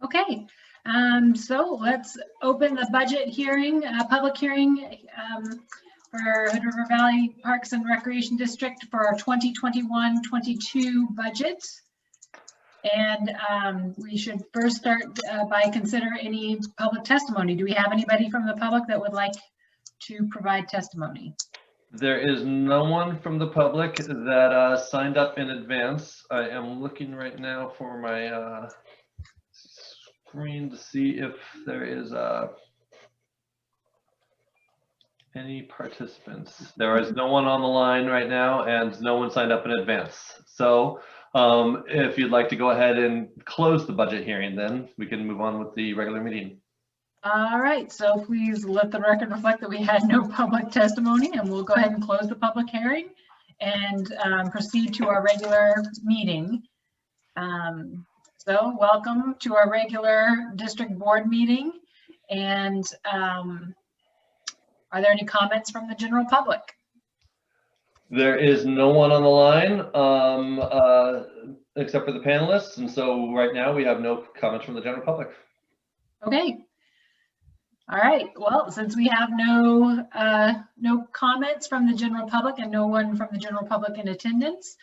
Okay, so let's open the budget hearing, public hearing for Hood River Valley Parks and Recreation District for our 2021-22 budget. And we should first start by consider any public testimony. Do we have anybody from the public that would like to provide testimony? There is no one from the public that signed up in advance. I am looking right now for my screen to see if there is any participants. There is no one on the line right now, and no one signed up in advance. So if you'd like to go ahead and close the budget hearing, then we can move on with the regular meeting. All right, so please let the record reflect that we had no public testimony, and we'll go ahead and close the public hearing and proceed to our regular meeting. So welcome to our regular district board meeting. And are there any comments from the general public? There is no one on the line except for the panelists. And so right now we have no comments from the general public. Okay. All right, well, since we have no comments from the general public and no one from the general public in attendance,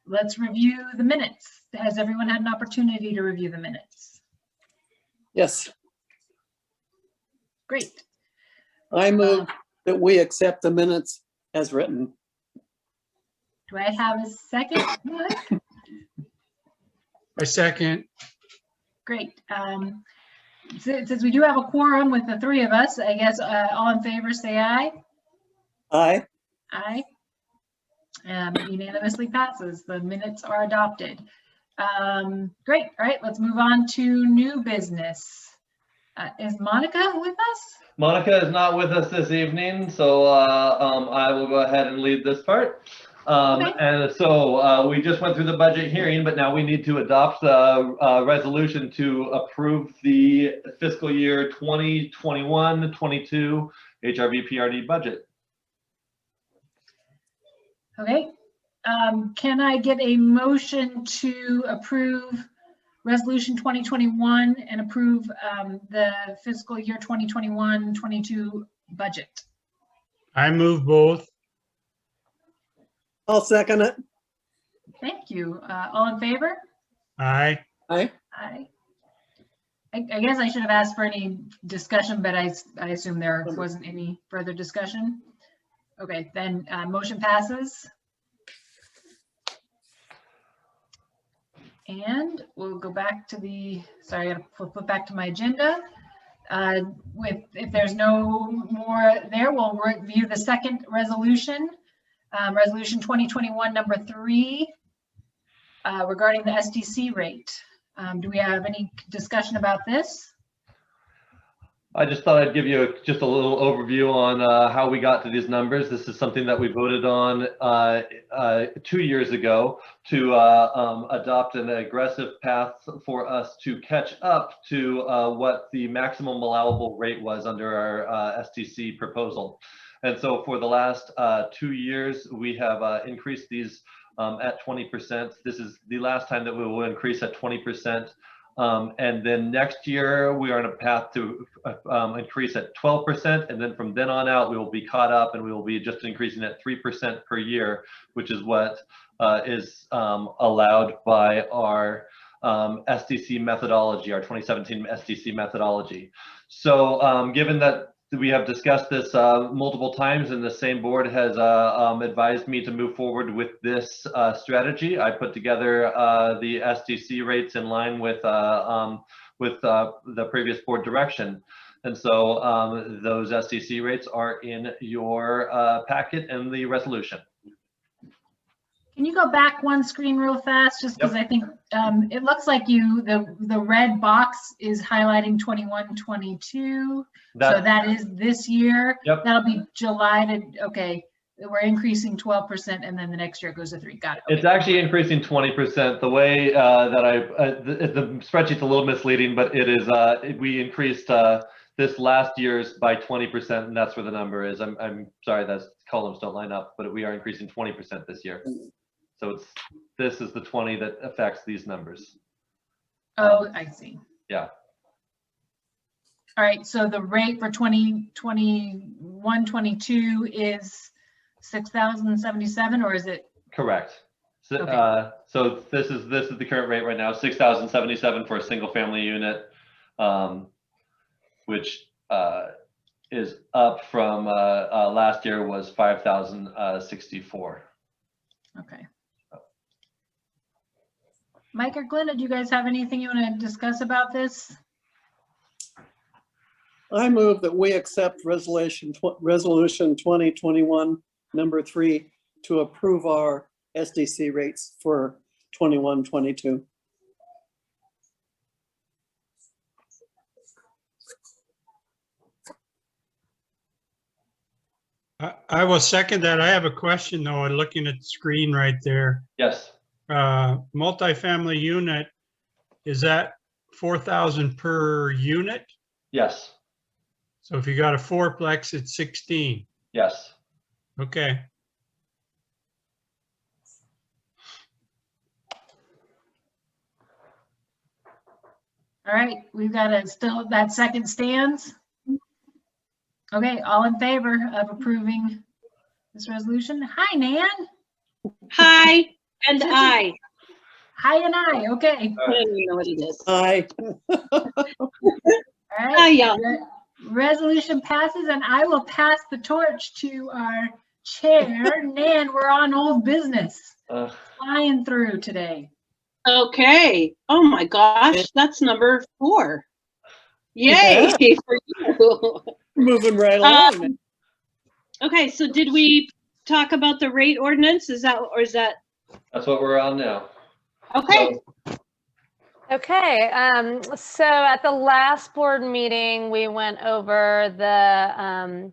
let's review the minutes. Has everyone had an opportunity to review the minutes? Yes. Great. I move that we accept the minutes as written. Do I have a second? I second. Great. Since we do have a quorum with the three of us, I guess all in favor say aye. Aye. Aye. Unanimously passes. The minutes are adopted. Great. All right, let's move on to new business. Is Monica with us? Monica is not with us this evening, so I will go ahead and lead this part. Okay. And so we just went through the budget hearing, but now we need to adopt the resolution to approve the fiscal year 2021-22 HRV PRD budget. Okay. Can I get a motion to approve resolution 2021 and approve the fiscal year 2021-22 budget? I move both. I'll second it. Thank you. All in favor? Aye. Aye. Aye. I guess I should have asked for any discussion, but I assume there wasn't any further discussion. Okay, then motion passes. And we'll go back to the, sorry, I gotta flip back to my agenda. If there's no more there, we'll review the second resolution. Resolution 2021 number 3 regarding the SDC rate. Do we have any discussion about this? I just thought I'd give you just a little overview on how we got to these numbers. This is something that we voted on 2 years ago to adopt an aggressive path for us to catch up to what the maximum allowable rate was under our STC proposal. And so for the last 2 years, we have increased these at 20%. This is the last time that we will increase at 20%. And then next year, we are on a path to increase at 12%. And then from then on out, we will be caught up and we will be just increasing at 3% per year, which is what is allowed by our SDC methodology, our 2017 SDC methodology. So given that we have discussed this multiple times and the same board has advised me to move forward with this strategy, I put together the SDC rates in line with the previous board direction. And so those SDC rates are in your packet and the resolution. Can you go back one screen real fast, just because I think it looks like the red box is highlighting 21-22. So that is this year. Yep. That'll be July to, okay, we're increasing 12% and then the next year it goes to 3. Got it. Okay. It's actually increasing 20%. The way that the spreadsheet's a little misleading, but it is, we increased this last year's by 20%, and that's where the number is. I'm sorry, those columns don't line up, but we are increasing 20% this year. So this is the 20 that affects these numbers. Oh, I see. Yeah. All right, so the rate for 2021, 22 is 6,077, or is it? Correct. So, Okay. so this is the current rate right now, 6,077 for a single family unit, which is up from last year was 5,064. Okay. Mike or Glenna, do you guys have anything you want to discuss about this? I move that we accept resolution 2021, number 3, to approve our SDC rates for 21, 22. I will second that. I have a question though, looking at the screen right there. Yes. Multifamily unit, is that 4,000 per unit? Yes. So if you got a fourplex, it's 16. Yes. Okay. All right, we've got that second stands. Okay, all in favor of approving this resolution? Hi, Nan. Hi, and I. Hi and I, okay. I don't even know what it is. Aye. All Hi, right. y'all. Resolution passes, and I will pass the torch to our chair. Nan, we're on old business. Flying through today. Okay. Oh my gosh, that's number 4. Yay Yeah. for you. Moving right along. Okay, so did we talk about the rate ordinance? Is that? That's what we're on now. Okay. Okay, so at the last board meeting, we went over the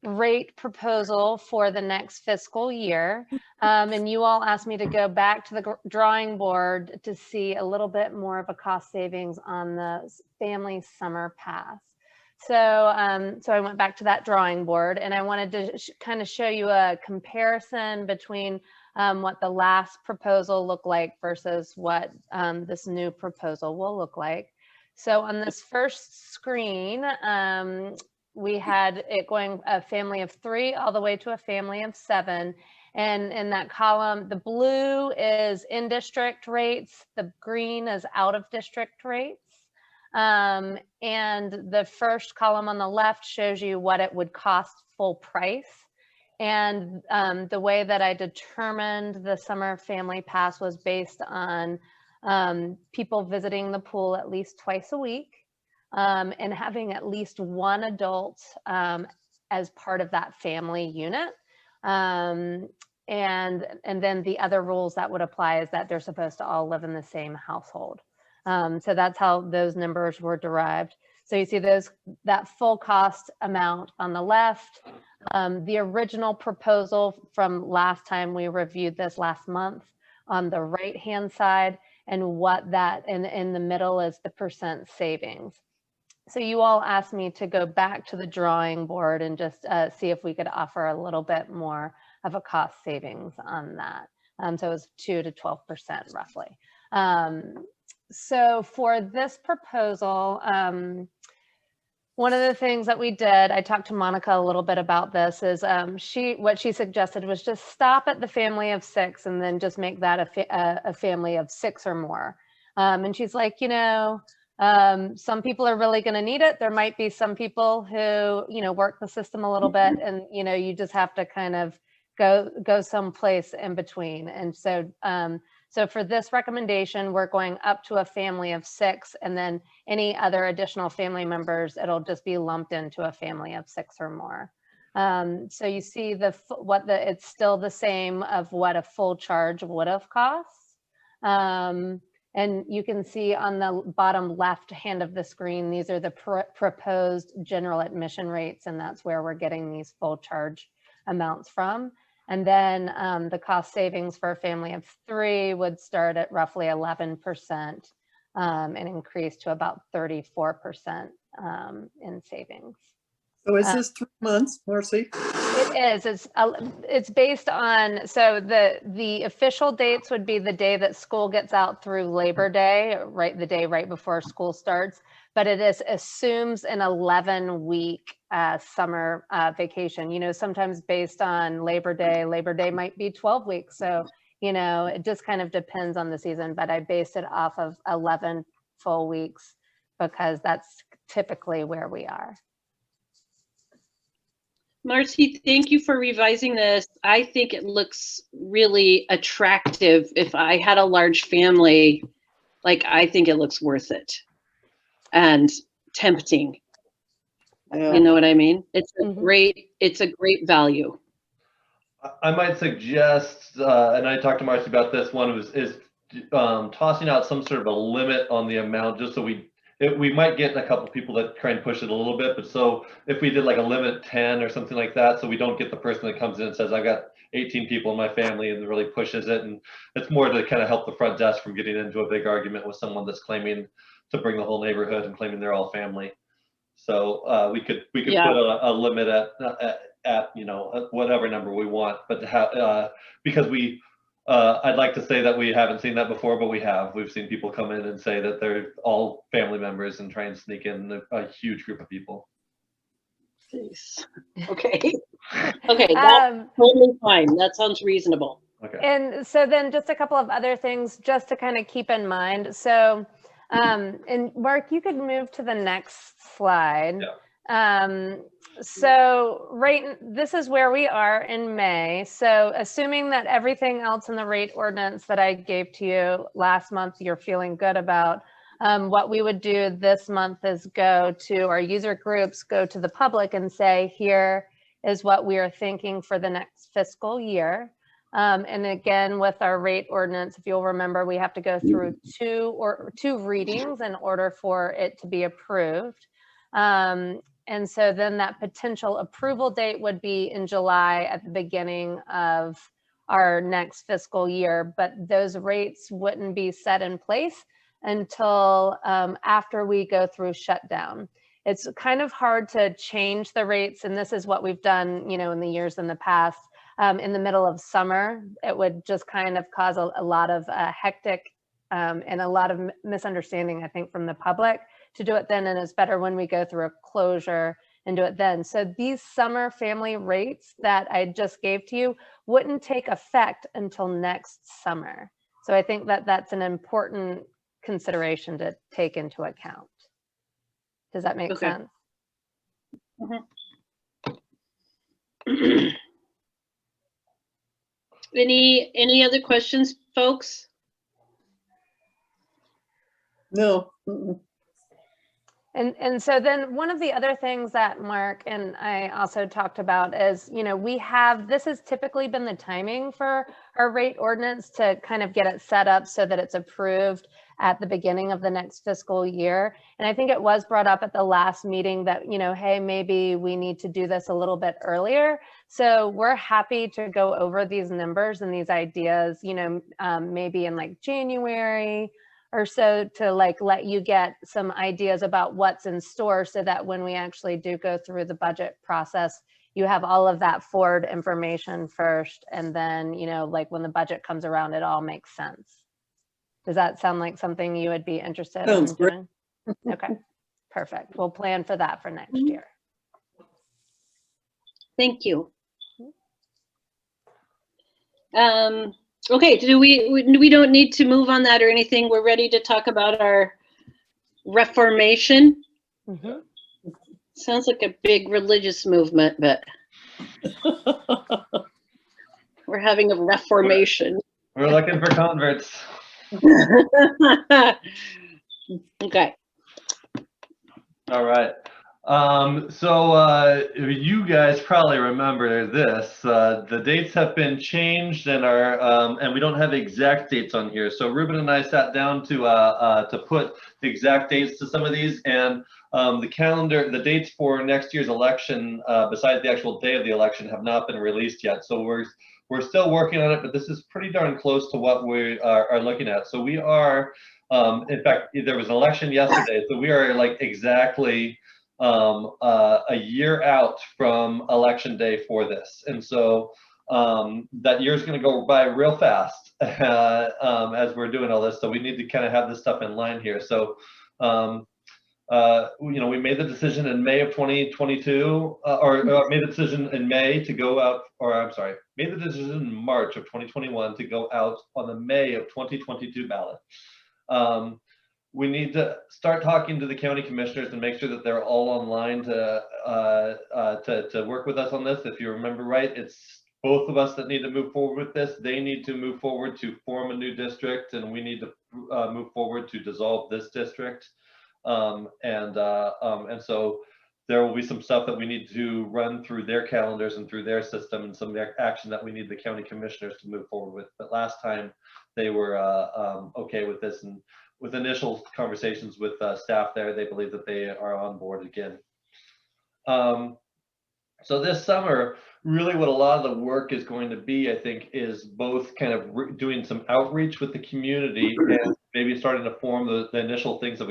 rate proposal for the next fiscal year. And you all asked me to go back to the drawing board to see a little bit more of a cost savings on the family summer pass. So, so I went back to that drawing board, and I wanted to kind of show you a comparison between what the last proposal looked like versus what this new proposal will look like. So on this first screen, we had it going a family of 3 all the way to a family of 7. And in that column, the blue is in-district rates, the green is out-of-district rates. And the first column on the left shows you what it would cost full price. And the way that I determined the summer family pass was based on people visiting the pool at least twice a week and having at least one adult as part of that family unit. And then the other rules that would apply is that they're supposed to all live in the same household. So that's how those numbers were derived. So you see that full cost amount on the left, the original proposal from last time we reviewed this last month on the right-hand side, and what that in the middle is the percent savings. So you all asked me to go back to the drawing board and just see if we could offer a little bit more of a cost savings on that. So it was 2 to 12% roughly. So for this proposal, one of the things that we did, I talked to Monica a little bit about this, is what she suggested was just stop at the family of 6 and then just make that a family of 6 or more. And she's like, you know, some people are really going to need it. There might be some people who, you know, work the system a little bit, and, you know, you just have to kind of go someplace in between. And so, so for this recommendation, we're going up to a family of 6, and then any other additional family members, it'll just be lumped into a family of 6 or more. So you see it's still the same of what a full charge would have cost. And you can see on the bottom left hand of the screen, these are the proposed general admission rates, and that's where we're getting these full charge amounts from. And then the cost savings for a family of 3 would start at roughly 11% and increase to about 34% in savings. So is this 3 months, Marcy? It is. It's based on, so the official dates would be the day that school gets out through Labor Day, right, the day right before school starts. But it assumes an 11-week summer vacation. You know, sometimes based on Labor Day might be 12 weeks. So, you know, it just kind of depends on the season. But I based it off of 11 full weeks because that's typically where we are. Marcy, thank you for revising this. I think it looks really attractive. If I had a large family, like, I think it looks worth it and tempting. Yeah. You know what I mean? It's a Mhm. great value. I might suggest, and I talked to Marcy about this one, is tossing out some sort of a limit on the amount, just so we might get a couple people that try and push it a little bit, but so if we did like a limit 10 or something like that, so we don't get the person that comes in and says, I've got 18 people in my family, and really pushes it. And it's more to kind of help the front desk from getting into a big argument with someone that's claiming to bring the whole neighborhood and claiming they're all family. So we could Yeah. put a limit at you know, whatever number we want, but to have, because I'd like to say that we haven't seen that before, but we have. We've seen people come in and say that they're all family members and try and sneak in a huge group of people. Please. Okay. Okay, that's totally fine. That sounds reasonable. Okay. And so then just a couple of other things just to kind of keep in mind. So, and Mark, you could move to the next slide. Yeah. So this is where we are in May. So assuming that everything else in the rate ordinance that I gave to you last month, you're feeling good about, what we would do this month is go to our user groups, go to the public and say, here is what we are thinking for the next fiscal year. And again, with our rate ordinance, if you'll remember, we have to go through two readings in order for it to be approved. And so then that potential approval date would be in July at the beginning of our next fiscal year, but those rates wouldn't be set in place until after we go through shutdown. It's kind of hard to change the rates, and this is what we've done, you know, in the years in the past. In the middle of summer, it would just kind of cause a lot of hectic and a lot of misunderstanding, I think, from the public to do it then, and it's better when we go through a closure and do it then. So these summer family rates that I just gave to you wouldn't take effect until next summer. So I think that that's an important consideration to take into account. Does that make sense? Any other questions, folks? No. Mm-mm. And so then one of the other things that Mark and I also talked about is, you know, this has typically been the timing for our rate ordinance to kind of get it set up so that it's approved at the beginning of the next fiscal year. And I think it was brought up at the last meeting that, you know, hey, maybe we need to do this a little bit earlier. So we're happy to go over these numbers and these ideas, you know, maybe in like January or so, to like let you get some ideas about what's in store, so that when we actually do go through the budget process, you have all of that forward information first, and then, you know, like when the budget comes around, it all makes sense. Does that sound like something you would be interested in doing? Okay, perfect. We'll plan for that for next year. Thank you. Okay, we don't need to move on that or anything. We're ready to talk about our Reformation. Sounds like a big religious movement, but we're having a Reformation. We're looking for converts. Okay. All right. So you guys probably remember this. The dates have been changed, and and we don't have exact dates on here. So Ruben and I sat down to put the exact dates to some of these, and the dates for next year's election, besides the actual day of the election, have not been released yet. So we're still working on it, but this is pretty darn close to what we are looking at. So we are, in fact, there was an election yesterday, so we are like exactly a year out from election day for this. And so that year is going to go by real fast as we're doing all this. So we need to kind of have this stuff in line here. So, we made the decision in May of 2022, made the decision in May to go out, or I'm sorry, made the decision in March of 2021 to go out on the May of 2022 ballot. We need to start talking to the county commissioners and make sure that they're all online to work with us on this. If you remember right, it's both of us that need to move forward with this. They need to move forward to form a new district, and we need to move forward to dissolve this district. And so there will be some stuff that we need to run through their calendars and through their system, and some action that we need the county commissioners to move forward with. But last time they were okay with this, and with initial conversations with staff there, they believe that they are on board again. So this summer, really what a lot of the work is going to be, I think, is both kind of doing some outreach with the community and maybe starting to form the initial things of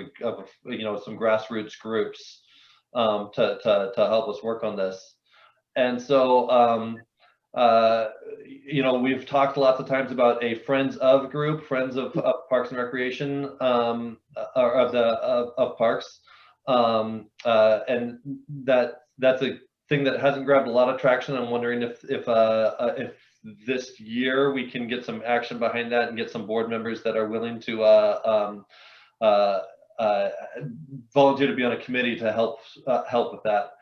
some grassroots groups to help us work on this. And so, we've talked lots of times about a Friends of group, Friends of Parks and Recreation, or of Parks, and that's a thing that hasn't grabbed a lot of traction. I'm wondering if this year we can get some action behind that and get some board members that are willing to volunteer to be on a committee to help with that.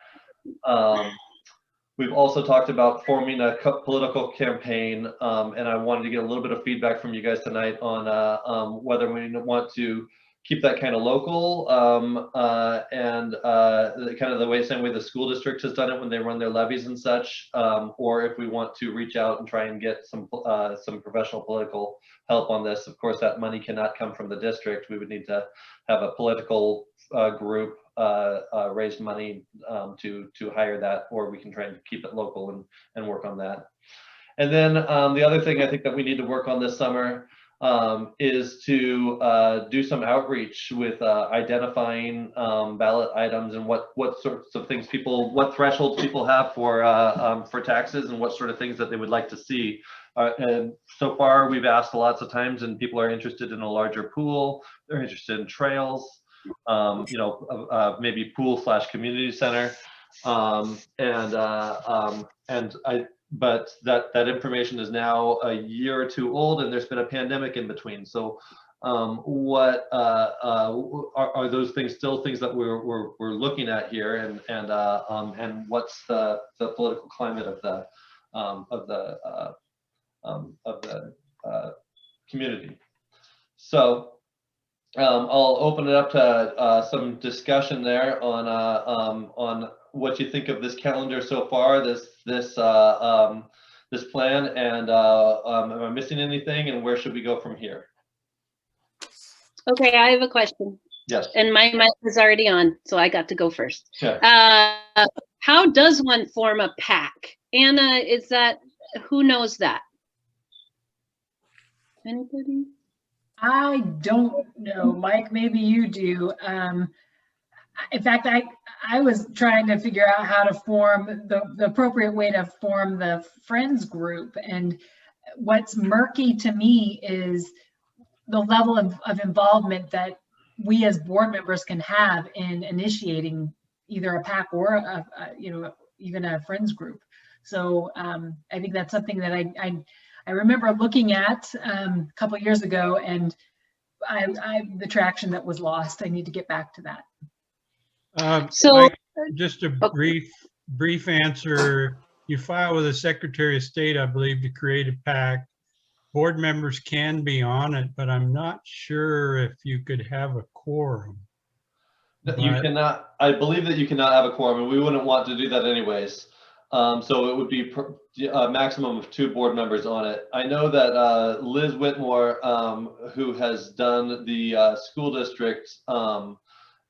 We've also talked about forming a political campaign, and I wanted to get a little bit of feedback from you guys tonight on whether we want to keep that kind of local and kind of the same way the school district has done it when they run their levies and such, or if we want to reach out and try and get some professional political help on this. Of course, that money cannot come from the district. We would need to have a political group raise money to hire that, or we can try and keep it local and work on that. And then the other thing I think that we need to work on this summer is to do some outreach with identifying ballot items and what sorts of things what thresholds people have for taxes, and what sort of things that they would like to see. And so far we've asked lots of times, and people are interested in a larger pool. They're interested in trails, maybe pool/community center, but that information is now a year or two old, and there's been a pandemic in between. So what are those things still things that we're looking at here, and what's the political climate of the community? So I'll open it up to some discussion there on what you think of this calendar so far, this plan, and am I missing anything, and where should we go from here? Okay, I have a question. Yes. And my mic is already on, so I got to go first. Sure. How does one form a PAC? Anna, who knows that? Anybody? I don't know, Mike, maybe you do. In fact, I was trying to figure out how to form the appropriate way to form the Friends group. And what's murky to me is the level of involvement that we as board members can have in initiating either a PAC or even a Friends group. So I think that's something that I remember looking at a couple of years ago, and the traction that was lost. I need to get back to that. Just a brief answer. You file with the Secretary of State, I believe, to create a PAC. Board members can be on it, but I'm not sure if you could have a quorum. You cannot. I believe that you cannot have a quorum, and we wouldn't want to do that anyways. So it would be a maximum of 2 board members on it. I know that Liz Whitmore, who has done the school district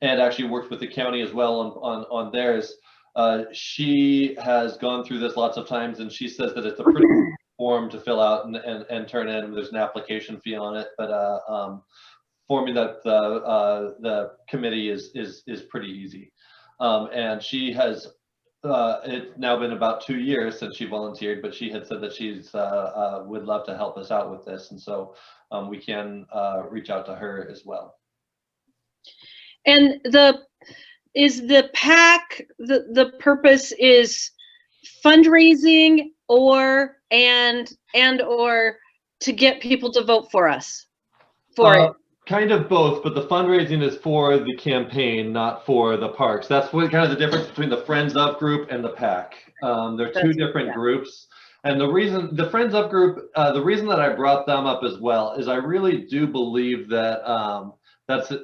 and actually worked with the county as well on theirs, she has gone through this lots of times, and she says that it's a pretty form to fill out and turn in. There's an application fee on it, but forming that the committee is pretty easy. And she has, it's now been about 2 years since she volunteered, but she had said that she's would love to help us out with this. And so we can reach out to her as well. And is the PAC, the purpose is fundraising or to get people to vote for us for it? Kind of both, but the fundraising is for the campaign, not for the parks. That's what kind of the difference between the Friends Of group and the PAC. They're two different groups. And the reason, the Friends Of group, the reason that I brought them up as well is I really do believe that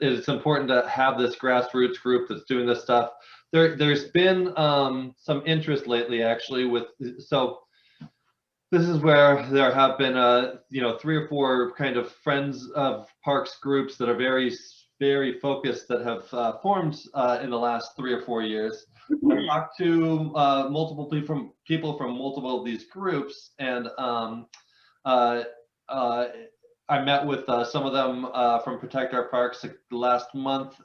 it's important to have this grassroots group that's doing this stuff. There's been some interest lately, actually, so this is where there have been, 3 or 4 kind of Friends of Parks groups that are very, very focused that have formed in the last 3 or 4 years. I've talked to multiple people from multiple of these groups, and I met with some of them from Protect Our Parks last month,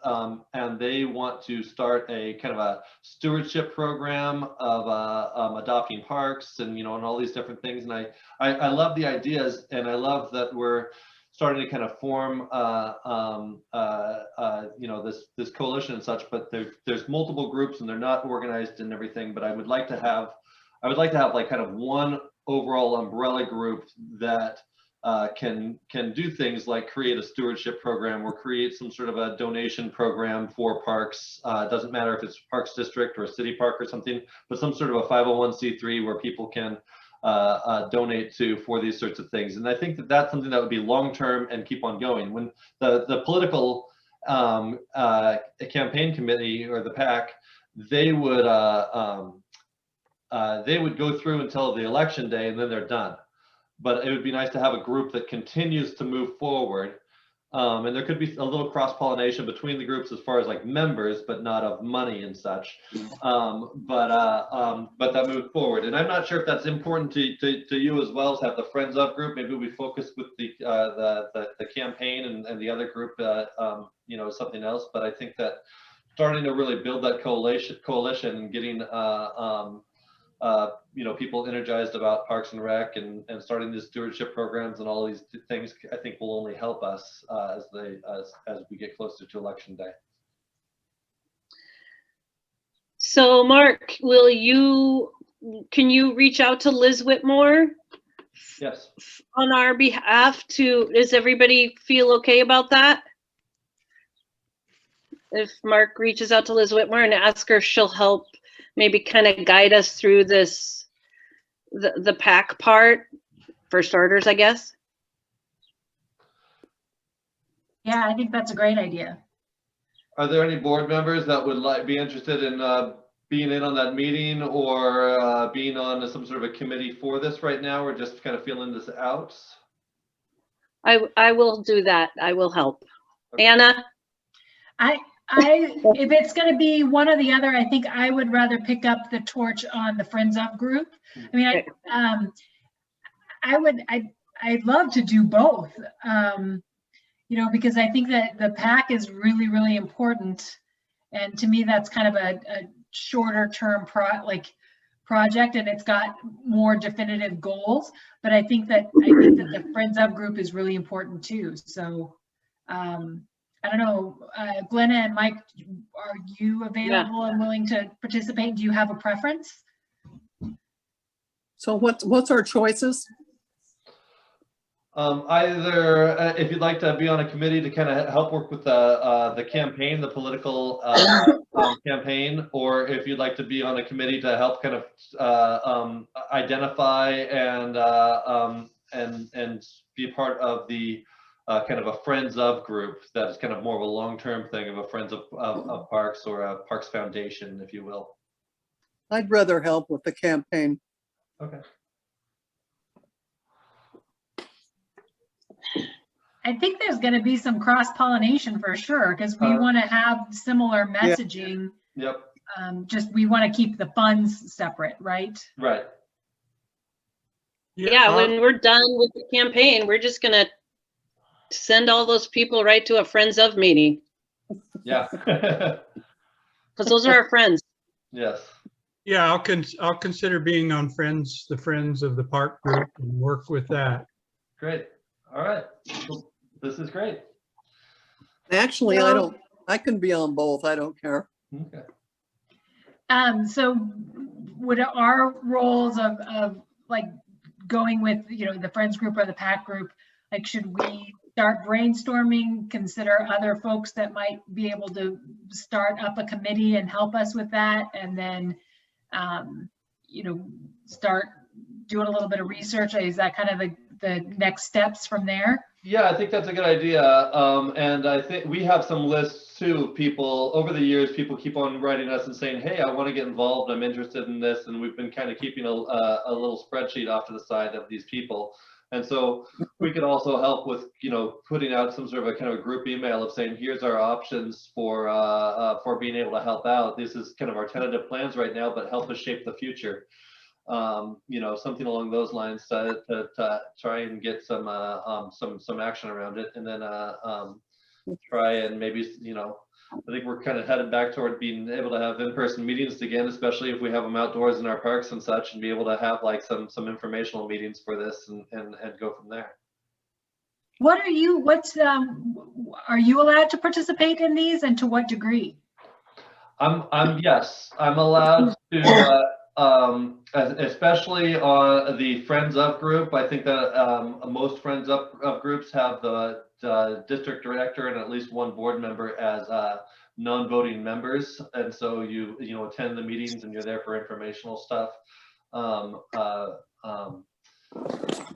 and they want to start a kind of a stewardship program of adopting parks and, and all these different things. And I love the ideas, and I love that we're starting to kind of form, this coalition and such. But there's multiple groups, and they're not organized and everything. But I would like to have like kind of one overall umbrella group that can do things like create a stewardship program or create some sort of a donation program for parks. It doesn't matter if it's Parks District or a city park or something, but some sort of a 501c3 where people can donate to for these sorts of things. And I think that that's something that would be long-term and keep on going. When the political campaign committee or the PAC, they would go through until the election day and then they're done. But it would be nice to have a group that continues to move forward. And there could be a little cross-pollination between the groups as far as like members, but not of money and such. But that moved forward. And I'm not sure if that's important to you as well, as have the Friends Of group. Maybe we focus with the campaign and the other group, something else. But I think that starting to really build that coalition and getting people energized about Parks and Rec and starting these stewardship programs and all these things, I think will only help us as we get closer to Election Day. So Mark, can you reach out to Liz Whitmore? Yes. On our behalf does everybody feel okay about that? If Mark reaches out to Liz Whitmore and asks her if she'll help maybe kind of guide us through this, the PAC part for starters, I guess. Yeah, I think that's a great idea. Are there any board members that would be interested in being in on that meeting or being on some sort of a committee for this right now, or just kind of feeling this out? I will do that. I will help. Okay. Anna? If it's going to be one or the other, I think I would rather pick up the torch on the Friends Of group. I mean, I'd love to do both, because I think that the PAC is really, really important. And to me, that's kind of a shorter term project, and it's got more definitive goals. But I think that the Friends Of group is really important too. So, I don't know, Glenna and Mike, are you available and willing to participate? Do you have a preference? So what's our choices? Either if you'd like to be on a committee to kind of help work with the campaign, the political campaign, or if you'd like to be on a committee to help kind of identify and be a part of the kind of a Friends Of group that's kind of more of a long-term thing of a Friends of Parks or a Parks Foundation, if you will. I'd rather help with the campaign. Okay. I think there's going to be some cross-pollination for sure, because we want to have similar messaging. Yep. Just we want to keep the funds separate, right? Right. Yeah, when we're done with the campaign, we're just going to send all those people right to a Friends Of meeting. Yeah. because those are our friends. Yes. Yeah, I'll consider being on the Friends of the Park group and work with that. Great. All right. Cool. This is great. Actually, I can be on both. I don't care. Okay. So would our roles of like going with, the friends group or the pack group, like, should we start brainstorming, consider other folks that might be able to start up a committee and help us with that? And then, start doing a little bit of research? Is that kind of the next steps from there? Yeah, I think that's a good idea. And I think we have some lists too. People over the years, people keep on writing us and saying, hey, I want to get involved. I'm interested in this. And we've been kind of keeping a little spreadsheet off to the side of these people. And so we could also help with, putting out some sort of a kind of a group email of saying, here's our options for being able to help out. This is kind of our tentative plans right now, but help us shape the future. Something along those lines to try and get some action around it, and then try and maybe, I think we're kind of headed back toward being able to have in-person meetings again, especially if we have them outdoors in our parks and such, and be able to have like some informational meetings for this and go from there. Are you allowed to participate in these, and to what degree? Yes, I'm allowed to. Especially on the Friends Up group, I think that most Friends Up groups have the district director and at least one board member as non-voting members, and so you attend the meetings and you're there for informational stuff.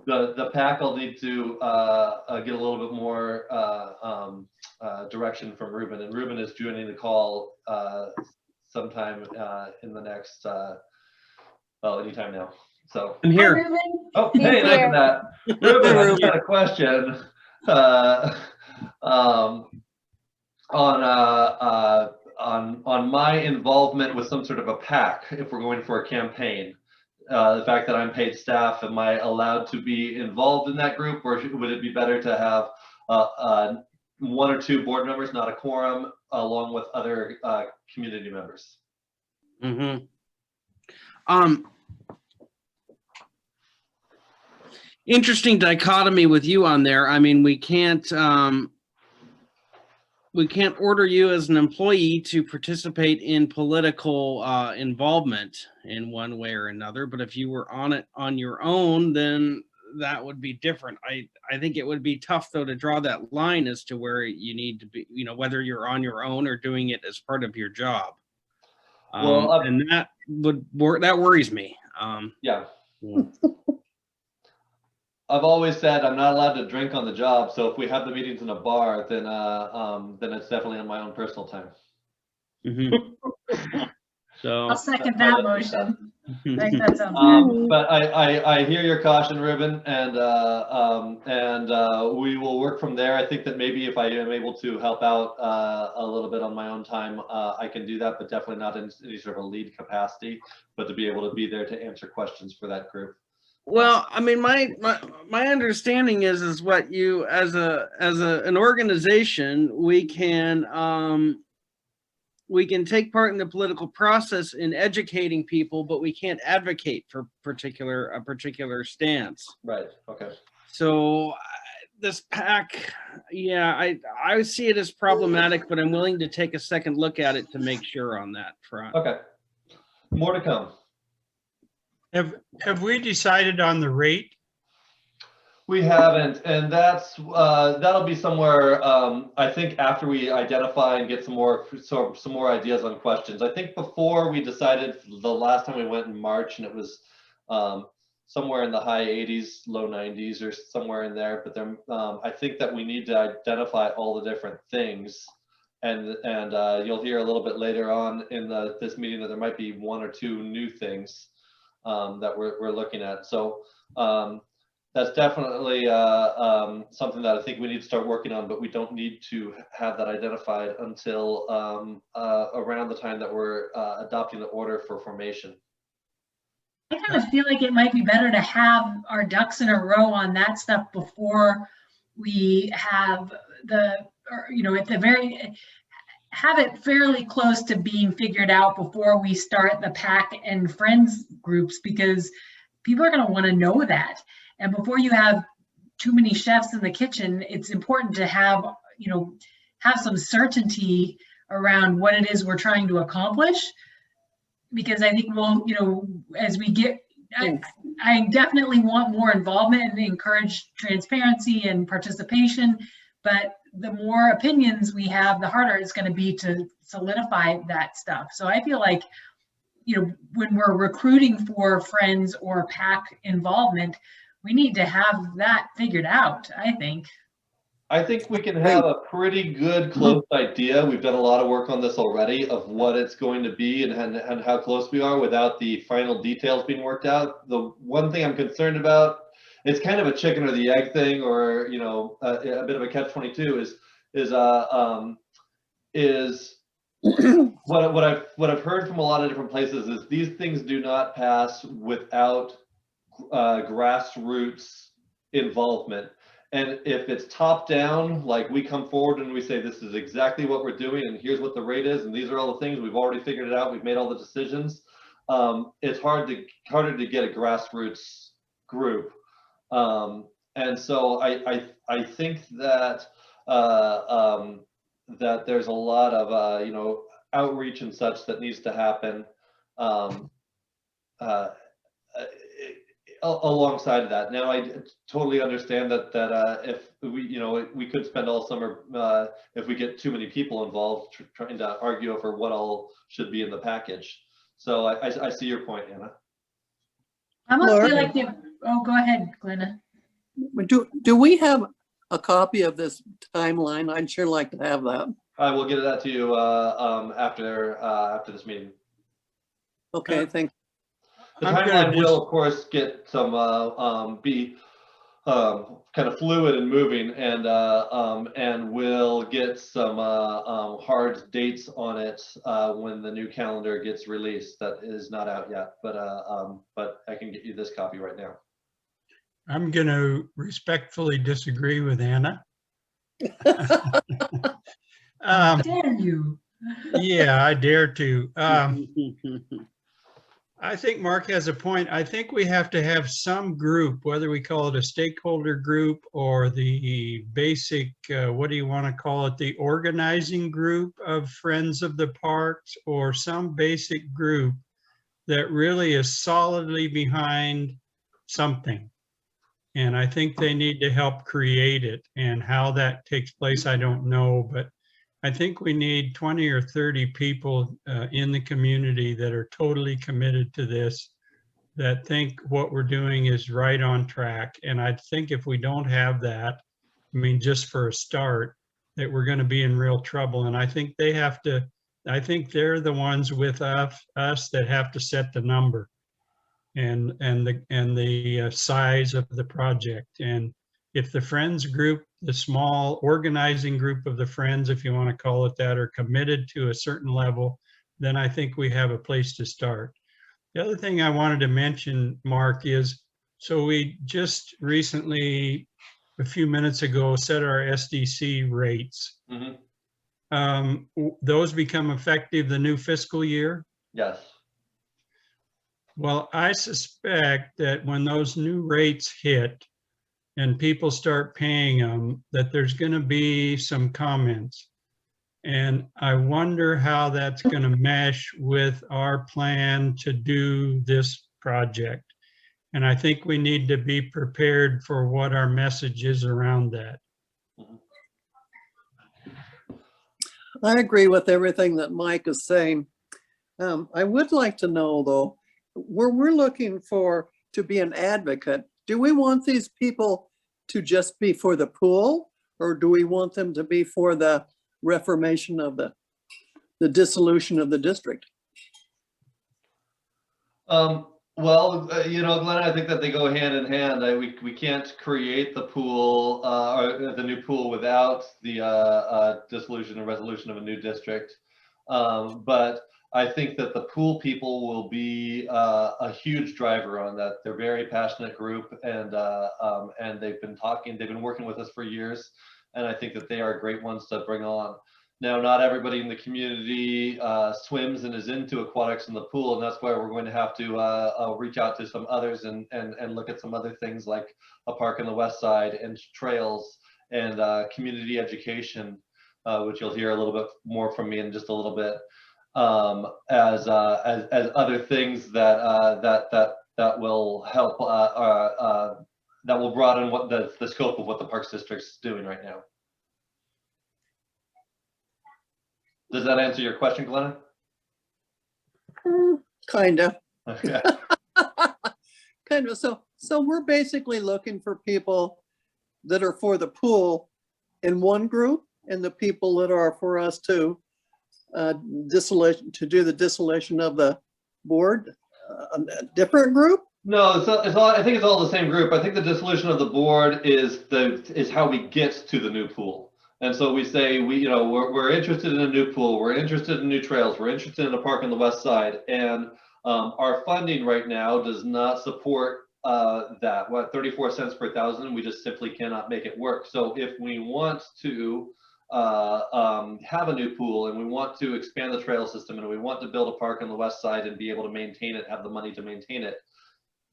The PAC will need to get a little bit more direction from Ruben, and Ruben is joining the call sometime in the next. Well, anytime now. So I'm Hi, here. Ruben. oh, He's hey, look here. at that. Ruben, I just got a question on my involvement with some sort of a PAC if we're going for a campaign. The fact that I'm paid staff, am I allowed to be involved in that group, or would it be better to have one or two board members, not a quorum, along with other community members? Mm-hmm. Interesting dichotomy with you on there. I mean, we can't order you as an employee to participate in political involvement in one way or another. But if you were on it on your own, then that would be different. I think it would be tough though to draw that line as to where you need to be, whether you're on your own or doing it as part of your job. Well, and that worries me. Yeah. I've always said I'm not allowed to drink on the job, so if we have the meetings in a bar, then it's definitely on my own personal time. Mm-hmm. So I'll second that motion. I think that sounds good. But I hear your caution, Ruben, and we will work from there. I think that maybe if I am able to help out a little bit on my own time, I can do that, but definitely not in any sort of a lead capacity, but to be able to be there to answer questions for that group. well, I mean, my understanding is what you as an organization, we can take part in the political process in educating people, but we can't advocate for a particular stance. Right. Okay. So this PAC, yeah, I see it as problematic, but I'm willing to take a second look at it to make sure on that front. Okay. More to come. Have we decided on the rate? We haven't, and that'll be somewhere. I think after we identify and get some more ideas on questions. I think before we decided the last time we went in March, and it was somewhere in the high 80s, low 90s, or somewhere in there. But then I think that we need to identify all the different things, and you'll hear a little bit later on in this meeting that there might be one or two new things that we're looking at. So. That's definitely something that I think we need to start working on, but we don't need to have that identified until around the time that we're adopting the order for formation. I kind of feel like it might be better to have our ducks in a row on that stuff before we have at the very have it fairly close to being figured out before we start the pack and friends groups, because people are going to want to know that. And before you have too many chefs in the kitchen, it's important to have, have some certainty around what it is we're trying to accomplish. Because I think as we get, I definitely want more involvement and encourage transparency and participation, but the more opinions we have, the harder it's going to be to solidify that stuff. So I feel like, when we're recruiting for friends or PAC involvement, we need to have that figured out, I think. I think we can have a pretty good close idea. We've done a lot of work on this already of what it's going to be and how close we are without the final details being worked out. The one thing I'm concerned about, it's kind of a chicken or the egg thing, or a bit of a catch-22 is what I've heard from a lot of different places is these things do not pass without grassroots involvement. And if it's top down, like we come forward and we say, this is exactly what we're doing and here's what the rate is and these are all the things, we've already figured it out, we've made all the decisions, it's harder to get a grassroots group. And so I think that that there's a lot of outreach and such that needs to happen alongside of that. Now I totally understand that if we could spend all summer if we get too many people involved trying to argue over what all should be in the package. So I see your point, Anna. I almost feel like go ahead, Glenna. Do we have a copy of this timeline? I'd sure like to have that. I will get that to you after this meeting. Okay, thank you. The timeline will, of course, get some be kind of fluid and moving, and we'll get some hard dates on it when the new calendar gets released. That is not out yet, but I can get you this copy right now. I'm going to respectfully disagree with Anna. Dare you? Yeah, I dare to. I think Mark has a point. I think we have to have some group, whether we call it a stakeholder group or the basic, what do you want to call it, the organizing group of Friends of the Parks, or some basic group that really is solidly behind something. And I think they need to help create it. And how that takes place, I don't know, but I think we need 20 or 30 people in the community that are totally committed to this, that think what we're doing is right on track. And I think if we don't have that, I mean, just for a start, that we're going to be in real trouble. And I think they have to, I think they're the ones with us that have to set the number and the size of the project. And if the Friends group, the small organizing group of the Friends, if you want to call it that, are committed to a certain level, then I think we have a place to start. The other thing I wanted to mention, Mark, is so we just recently, a few minutes ago, set our SDC rates. Mm-hmm. Those become effective the new fiscal year? Yes. Well, I suspect that when those new rates hit, and people start paying them, that there's going to be some comments. And I wonder how that's going to mesh with our plan to do this project. And I think we need to be prepared for what our message is around that. I agree with everything that Mike is saying. I would like to know, though, where we're looking to be an advocate, do we want these people to just be for the pool, or do we want them to be for the reformation of the dissolution of the district? Well, Glenn, I think that they go hand in hand. We can't create the pool or the new pool without the dissolution or resolution of a new district. But I think that the pool people will be a huge driver on that. They're a very passionate group, and they've been working with us for years, and I think that they are great ones to bring on. Now, not everybody in the community swims and is into aquatics in the pool, and that's why we're going to have to reach out to some others and look at some other things like a park on the west side and trails and community education, which you'll hear a little bit more from me in just a little bit, as other things that will help that will broaden what the scope of what the Parks District's doing right now. Does that answer your question, Glenna? Kinda. Okay. Kind of. So we're basically looking for people that are for the pool in one group, and the people that are for us to do the dissolution of the board, a different group. No, it's all. I think it's all the same group. I think the dissolution of the board is how we get to the new pool. And so we say we're interested in a new pool, we're interested in new trails, we're interested in a park on the west side, and our funding right now does not support that. What, 34 cents per thousand? We just simply cannot make it work. So if we want to have a new pool, and we want to expand the trail system, and we want to build a park on the west side and be able to maintain it, have the money to maintain it,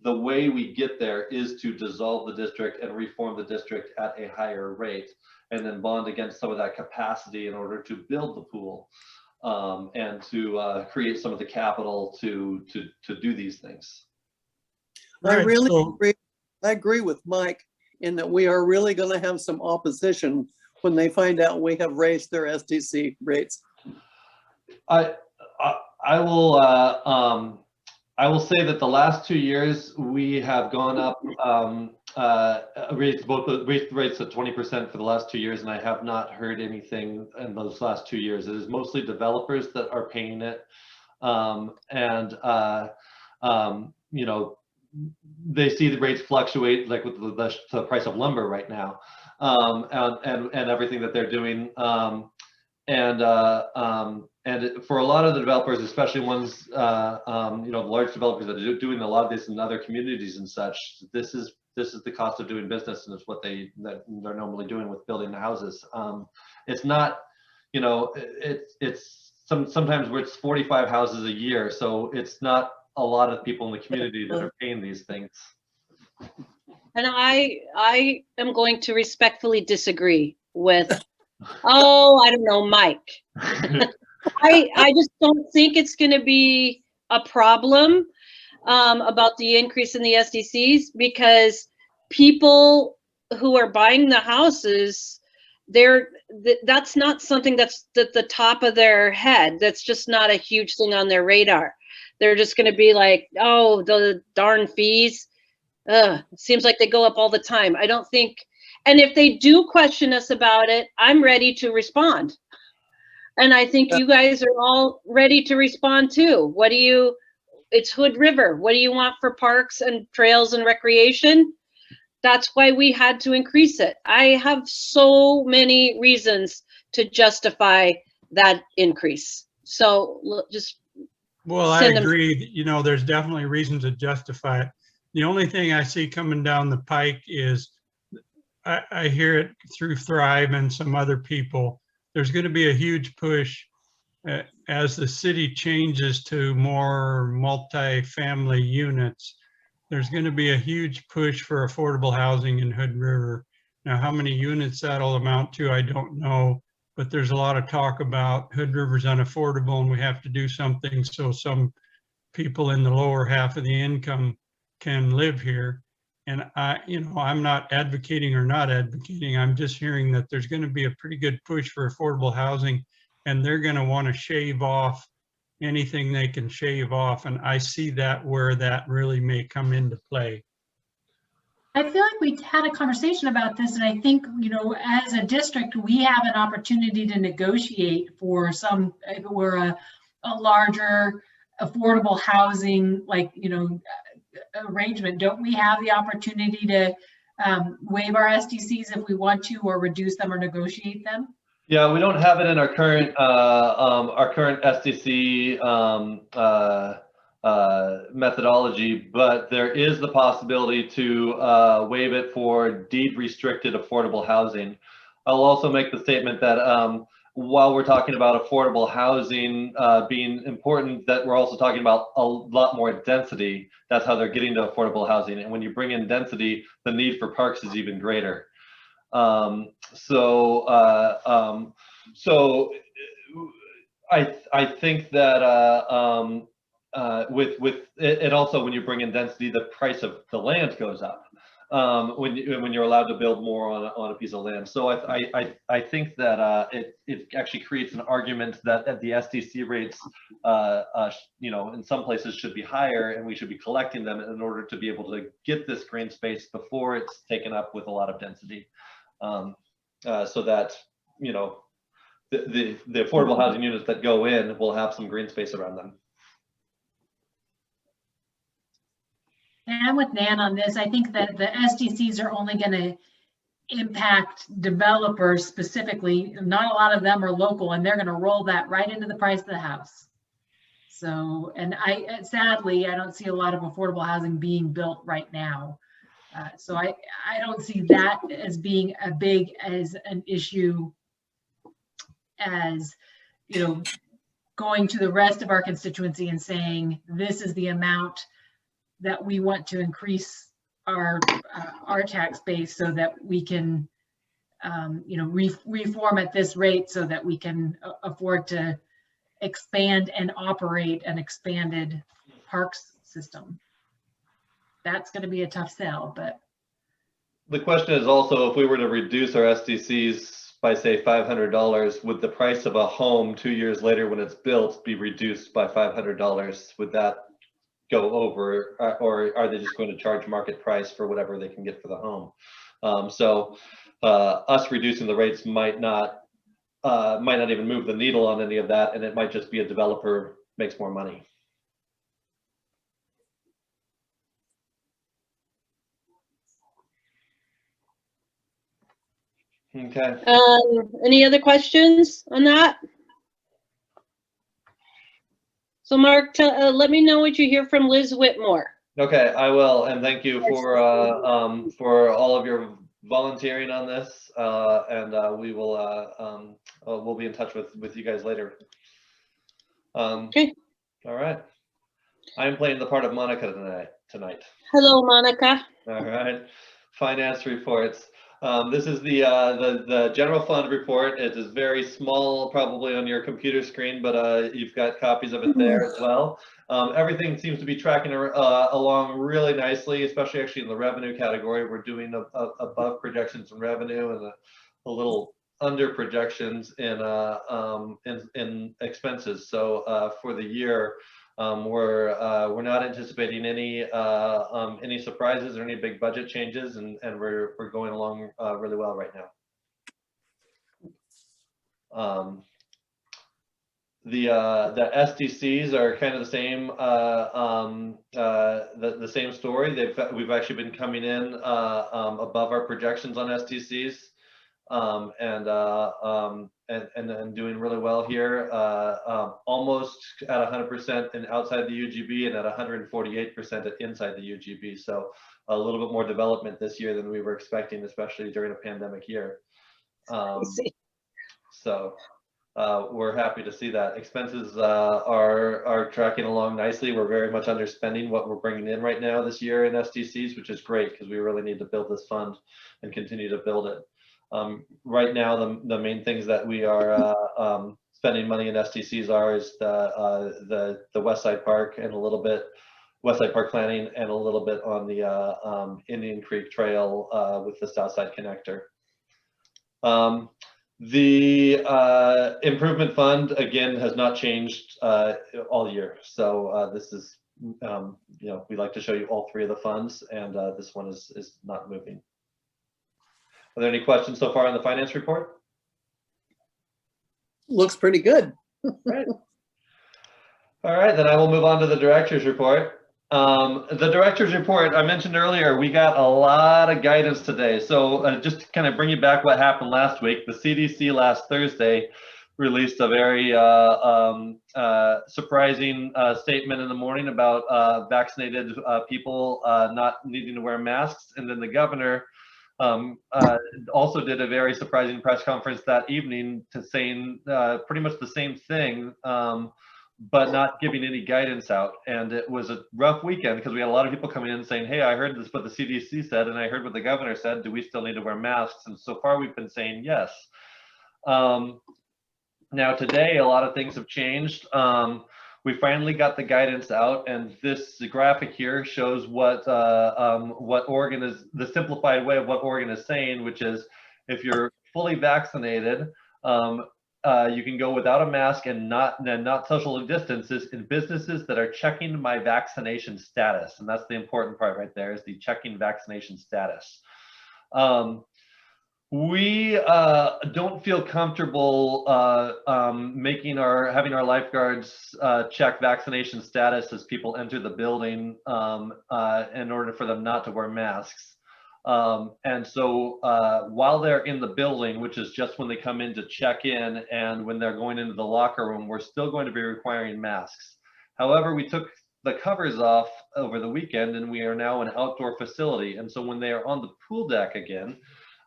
the way we get there is to dissolve the district and reform the district at a higher rate, and then bond against some of that capacity in order to build the pool, and to create some of the capital to do these things. I Right, really so- agree. I agree with Mike in that we are really going to have some opposition when they find out we have raised their SDC rates. I will say that the last 2 years we have gone up, raised the rates at 20% for the last 2 years, and I have not heard anything in those last 2 years. It is mostly developers that are paying it, they see the rates fluctuate, like with the price of lumber right now, and everything that they're doing. And for a lot of the developers, especially ones, large developers that are doing a lot of this in other communities and such, this is the cost of doing business, and it's what they're normally doing with building the houses. It's not, it's sometimes where it's 45 houses a year, so it's not a lot of people in the community that are paying these things. And I am going to respectfully disagree with, oh, I don't know, Mike. I just don't think it's going to be a problem about the increase in the SDCs, because people who are buying the houses, that's not something that's at the top of their head. That's just not a huge thing on their radar. They're just going to be like, oh, the darn fees. It seems like they go up all the time. I don't think, and if they do question us about it, I'm ready to respond. And I think you guys are all ready to respond too. It's Hood River. What do you want for parks and trails and recreation? That's why we had to increase it. I have so many reasons to justify that increase. So just Well, I agree. There's definitely reasons to justify it. The only thing I see coming down the pike is, I hear it through Thrive and some other people, there's going to be a huge push as the city changes to more multi-family units. There's going to be a huge push for affordable housing in Hood River. Now, how many units that'll amount to, I don't know, but there's a lot of talk about Hood River's unaffordable and we have to do something so some people in the lower half of the income can live here. And I'm not advocating or not advocating. I'm just hearing that there's going to be a pretty good push for affordable housing, and they're going to want to shave off anything they can shave off. And I see that where that really may come into play. I feel like we had a conversation about this, and I think, as a district, we have an opportunity to negotiate for some, if it were a larger affordable housing, arrangement. Don't we have the opportunity to waive our SDCs if we want to, or reduce them or negotiate them? Yeah, we don't have it in our current SDC methodology, but there is the possibility to waive it for deed restricted affordable housing. I'll also make the statement that while we're talking about affordable housing being important, that we're also talking about a lot more density. That's how they're getting to affordable housing. And when you bring in density, the need for parks is even greater. So I think that with it also, when you bring in density, the price of the land goes up when you're allowed to build more on a piece of land. So I think that it actually creates an argument that at the SDC rates, you know, in some places should be higher, and we should be collecting them in order to be able to get this green space before it's taken up with a lot of density, so that, you know, the affordable housing units that go in will have some green space around them. And I'm with Nan on this. I think that the SDCs are only going to impact developers specifically. Not a lot of them are local, and they're going to roll that right into the price of the house. So, and sadly, I don't see a lot of affordable housing being built right now. So I don't see that as being as an issue as, you know, going to the rest of our constituency and saying, this is the amount that we want to increase our tax base so that we can, you know, reform at this rate so that we can afford to expand and operate an expanded parks system. That's going to be a tough sell, but. The question is also, if we were to reduce our SDCs by say $500, would the price of a home 2 years later when it's built be reduced by $500? Would that go over, or are they just going to charge market price for whatever they can get for the home? So us reducing the rates might not even move the needle on any of that, and it might just be a developer makes more money. Okay. Any other questions on that? So Mark, let me know what you hear from Liz Whitmore. Okay, I will, and thank you for all of your volunteering on this, and we will we'll be in touch with you guys later. Okay. All right. I'm playing the part of Monica tonight. Hello, Monica. All right. Finance reports. This is the general fund report. It is very small, probably on your computer screen, but you've got copies of it there as well. Everything seems to be tracking along really nicely, especially actually in the revenue category. We're doing above projections in revenue and a little under projections in expenses. So for the year, we're not anticipating any surprises or any big budget changes, and we're going along really well right now. The SDCs are kind of the same, the same story. We've actually been coming in above our projections on SDCs, and doing really well here, almost at 100% and outside the UGB, and at 148% at inside the UGB. So a little bit more development this year than we were expecting, especially during a pandemic year. So we're happy to see that. Expenses are tracking along nicely. We're very much underspending what we're bringing in right now this year in SDCs, which is great because we really need to build this fund and continue to build it. Right now, the main things that we are spending money in SDCs is the West Side Park and a little bit West Side Park planning and a little bit on the Indian Creek Trail with the South Side Connector. The improvement fund again has not changed all year. So this is, you know, we like to show you all three of the funds, and this one is not moving. Are there any questions so far on the finance report? Looks pretty good. Right. All right, then I will move on to the director's report. The director's report, I mentioned earlier, we got a lot of guidance today. So just to kind of bring you back what happened last week, the CDC last Thursday released a very surprising statement in the morning about vaccinated people not needing to wear masks. And then the governor also did a very surprising press conference that evening to saying pretty much the same thing, but not giving any guidance out. And it was a rough weekend because we had a lot of people coming in saying, hey, I heard this what the CDC said, and I heard what the governor said. Do we still need to wear masks? And so far we've been saying yes. Now today, a lot of things have changed. We finally got the guidance out, and this graphic here shows what Oregon is, the simplified way of what Oregon is saying, which is if you're fully vaccinated, you can go without a mask and not socially distances in businesses that are checking my vaccination status. And that's the important part right there, is the checking vaccination status. We don't feel comfortable having our lifeguards check vaccination status as people enter the building in order for them not to wear masks. And so while they're in the building, which is just when they come in to check in and when they're going into the locker room, we're still going to be requiring masks. However, we took the covers off over the weekend and we are now an outdoor facility. And so when they are on the pool deck again,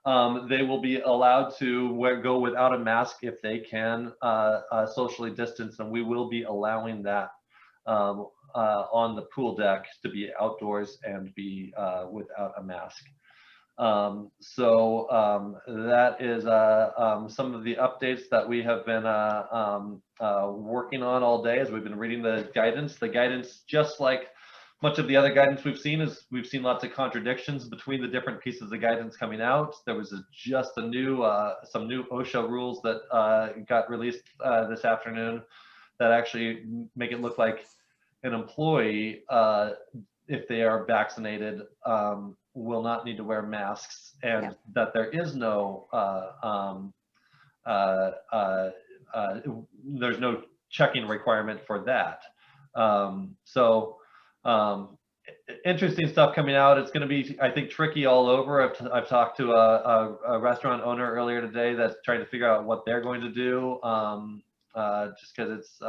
they will be allowed to go without a mask if they can socially distance, and we will be allowing that on the pool deck to be outdoors and be without a mask. So that is some of the updates that we have been working on all day as we've been reading the guidance. The guidance, just like much of the other guidance we've seen, lots of contradictions between the different pieces of guidance coming out. There was just some new OSHA rules that got released this afternoon that actually make it look like an employee, if they are vaccinated, will not need to wear masks, and that there is no there's no checking requirement for that. Interesting stuff coming out. It's going to be, I think, tricky all over. I've talked to a restaurant owner earlier today that's trying to figure out what they're going to do, just because it's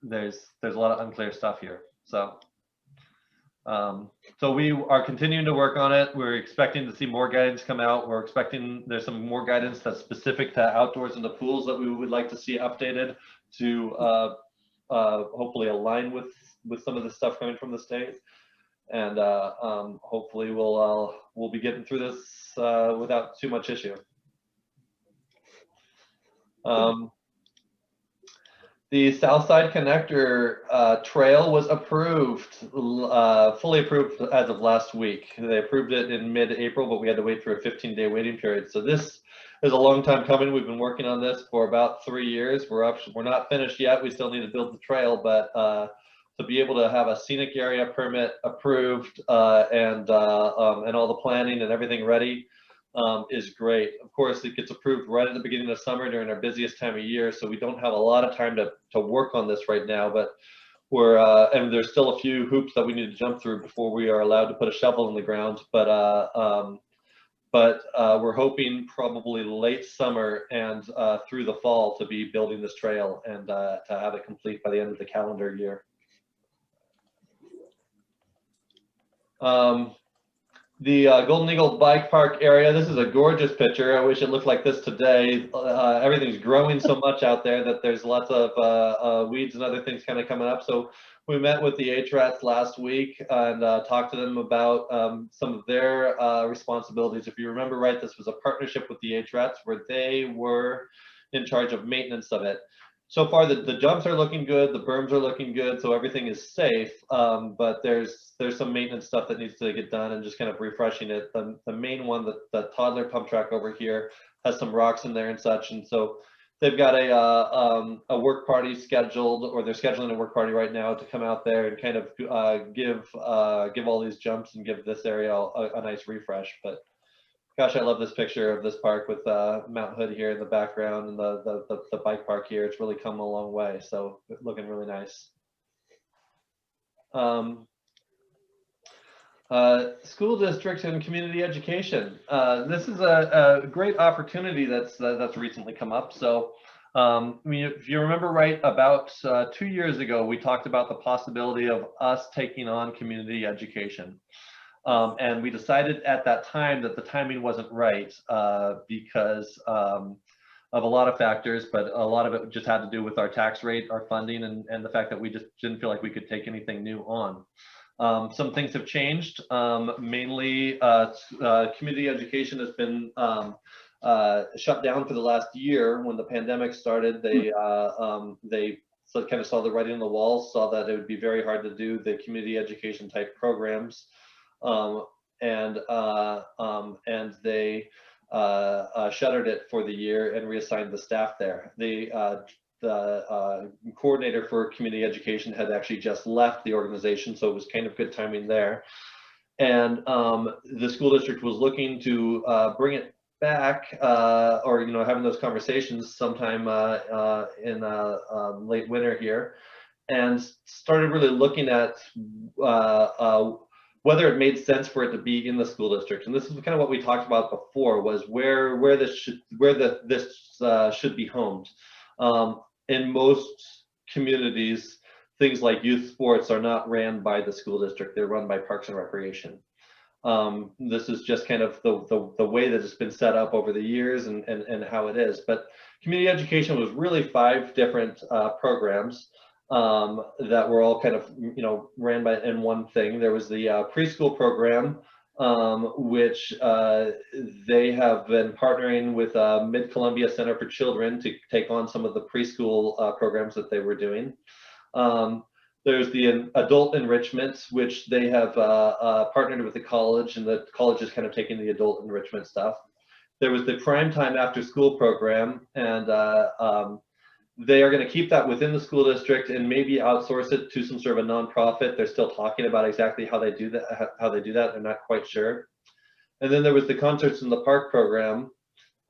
there's a lot of unclear stuff here. So we are continuing to work on it. We're expecting to see more guidance come out. We're expecting there's some more guidance that's specific to outdoors and the pools that we would like to see updated to hopefully align with some of the stuff coming from the state. And hopefully we'll be getting through this without too much issue. The Southside Connector trail was approved, fully approved as of last week. They approved it in mid-April, but we had to wait for a 15-day waiting period. So this is a long time coming. We've been working on this for about 3 years. We're not finished yet. We still need to build the trail, but to be able to have a scenic area permit approved and all the planning and everything ready is great. Of course, it gets approved right at the beginning of summer during our busiest time of year, so we don't have a lot of time to work on this right now, but we're and there's still a few hoops that we need to jump through before we are allowed to put a shovel in the ground, but we're hoping probably late summer and through the fall to be building this trail and to have it complete by the end of the calendar year. The Golden Eagle Bike Park area, this is a gorgeous picture. I wish it looked like this today. Everything's growing so much out there that there's lots of weeds and other things kind of coming up. So we met with the HRATs last week and talked to them about some of their responsibilities. If you remember right, this was a partnership with the HRATs where they were in charge of maintenance of it. So far, the jumps are looking good, the berms are looking good, so everything is safe, but there's some maintenance stuff that needs to get done and just kind of refreshing it. The main one, the toddler pump track over here, has some rocks in there and such, and so they've got a work party scheduled, or they're scheduling a work party right now to come out there and kind of give all these jumps and give this area a nice refresh. But gosh, I love this picture of this park with Mount Hood here in the background and the bike park here. It's really come a long way, so it's looking really nice. School districts and community education. This is a great opportunity that's recently come up. So I mean, if you remember right, about 2 years ago, we talked about the possibility of us taking on community education. And we decided at that time that the timing wasn't right because of a lot of factors, but a lot of it just had to do with our tax rate, our funding, and the fact that we just didn't feel like we could take anything new on. Some things have changed. Mainly, community education has been shut down for the last year. When the pandemic started, they kind of saw the writing on the wall, saw that it would be very hard to do the community education type programs, and they shuttered it for the year and reassigned the staff there. The coordinator for community education had actually just left the organization, so it was kind of good timing there. And the school district was looking to bring it back, or having those conversations sometime in late winter here, and started really looking at whether it made sense for it to be in the school district. And this is kind of what we talked about before, was where this should be homed. In most communities, things like youth sports are not ran by the school district; they're run by Parks and Recreation. This is just kind of the way that it's been set up over the years and how it is. But community education was really 5 different programs that were all kind of ran by in one thing. There was the preschool program, which they have been partnering with Mid-Columbia Center for Children to take on some of the preschool programs that they were doing. There's the adult enrichment, which they have partnered with the college, and the college is kind of taking the adult enrichment stuff. There was the prime time after school program, and they are going to keep that within the school district and maybe outsource it to some sort of a nonprofit. They're still talking about exactly how they do that. They're not quite sure. And then there was the Concerts in the Park program.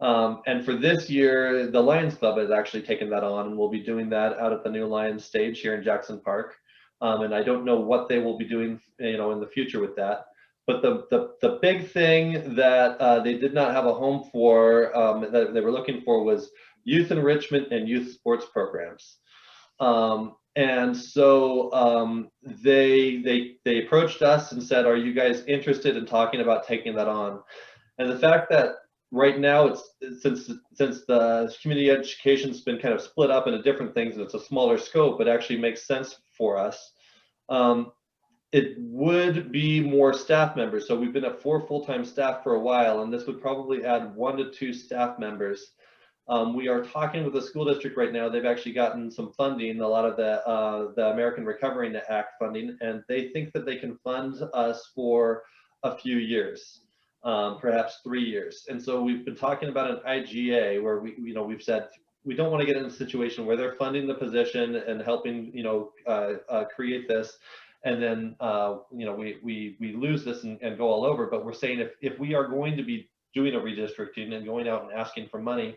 And for this year, the Lions Club has actually taken that on, and we'll be doing that out at the new Lions stage here in Jackson Park. And I don't know what they will be doing, in the future with that. But the big thing that they did not have a home for, that they were looking for, was youth enrichment and youth sports programs. And so they approached us and said, "Are you guys interested in talking about taking that on?" And the fact that right now, since the community education's been kind of split up into different things and it's a smaller scope, it actually makes sense for us. It would be more staff members. So we've been at 4 full-time staff for a while, and this would probably add 1 to 2 staff members. We are talking with the school district right now. They've actually gotten some funding, a lot of the American Recovery Act funding, and they think that they can fund us for a few years. Perhaps 3 years. And so we've been talking about an IGA where we've said we don't want to get in a situation where they're funding the position and helping create this, and then we lose this and go all over. But we're saying if we are going to be doing a redistricting and going out and asking for money,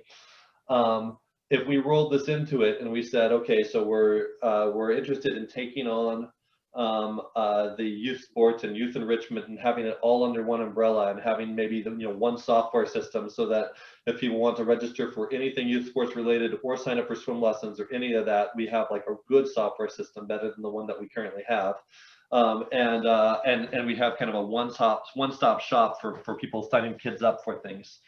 if we rolled this into it and we said, okay, so we're interested in taking on the youth sports and youth enrichment and having it all under one umbrella, and having maybe one software system, so that if people want to register for anything youth sports related or sign up for swim lessons or any of that, we have like a good software system, better than the one that we currently have. And we have kind of a one-stop shop for people signing kids up for things.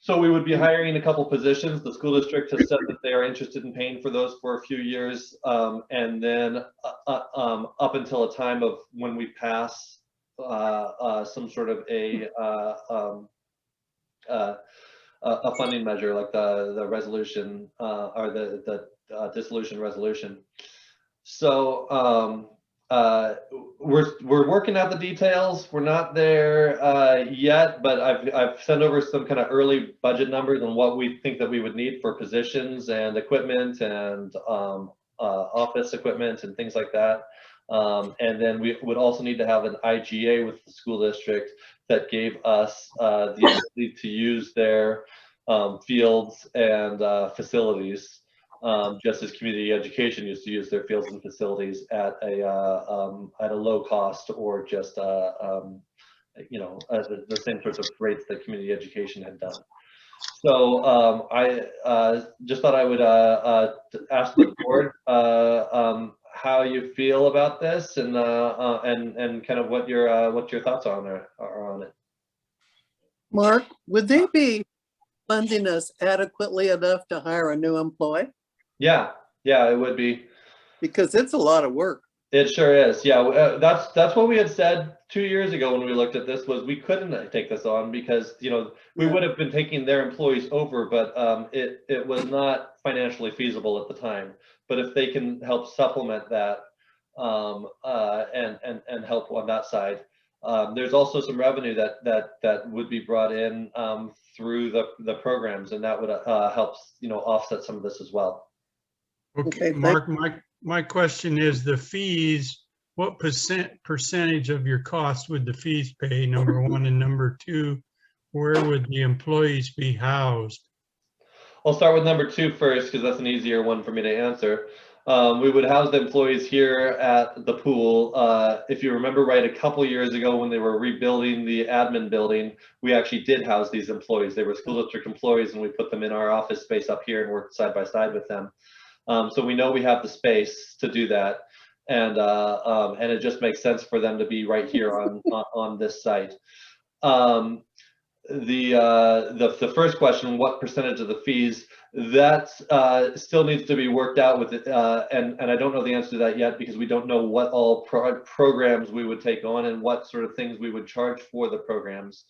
So we would be hiring a couple positions. The school district has said that they are interested in paying for those for a few years, and then up until a time of when we pass some sort of a funding measure, like the resolution or the dissolution resolution. So we're working out the details. We're not there yet, but I've sent over some kind of early budget numbers on what we think that we would need for positions and equipment and office equipment and things like that. And then we would also need to have an IGA with the school district that gave us the ability to use their fields and facilities. Just as community education used to use their fields and facilities at a low cost, or just the same sorts of rates that community education had done. So I just thought I would ask the board how you feel about this and kind of what your thoughts are on it. Mark, would they be funding us adequately enough to hire a new employee? Yeah, it would be. Because it's a lot of work. It sure is. Yeah, that's what we had said 2 years ago when we looked at this, was we couldn't take this on because, you know, we would have been taking their employees over, but it was not financially feasible at the time. But if they can help supplement that and help on that side, there's also some revenue that would be brought in through the programs, and that would help, you know, offset some of this as well. Okay, Mark, my question is the fees, what percentage of your cost would the fees pay, number one, and number two, where would the employees be housed? I'll start with number 2 first, because that's an easier one for me to answer. We would house the employees here at the pool. If you remember right, a couple years ago when they were rebuilding the admin building, we actually did house these employees. They were school district employees, and we put them in our office space up here and worked side by side with them. So we know we have the space to do that, and it just makes sense for them to be right here on this site. The first question, what percentage of the fees, that still needs to be worked out with it, and I don't know the answer to that yet, because we don't know what all programs we would take on and what sort of things we would charge for the programs.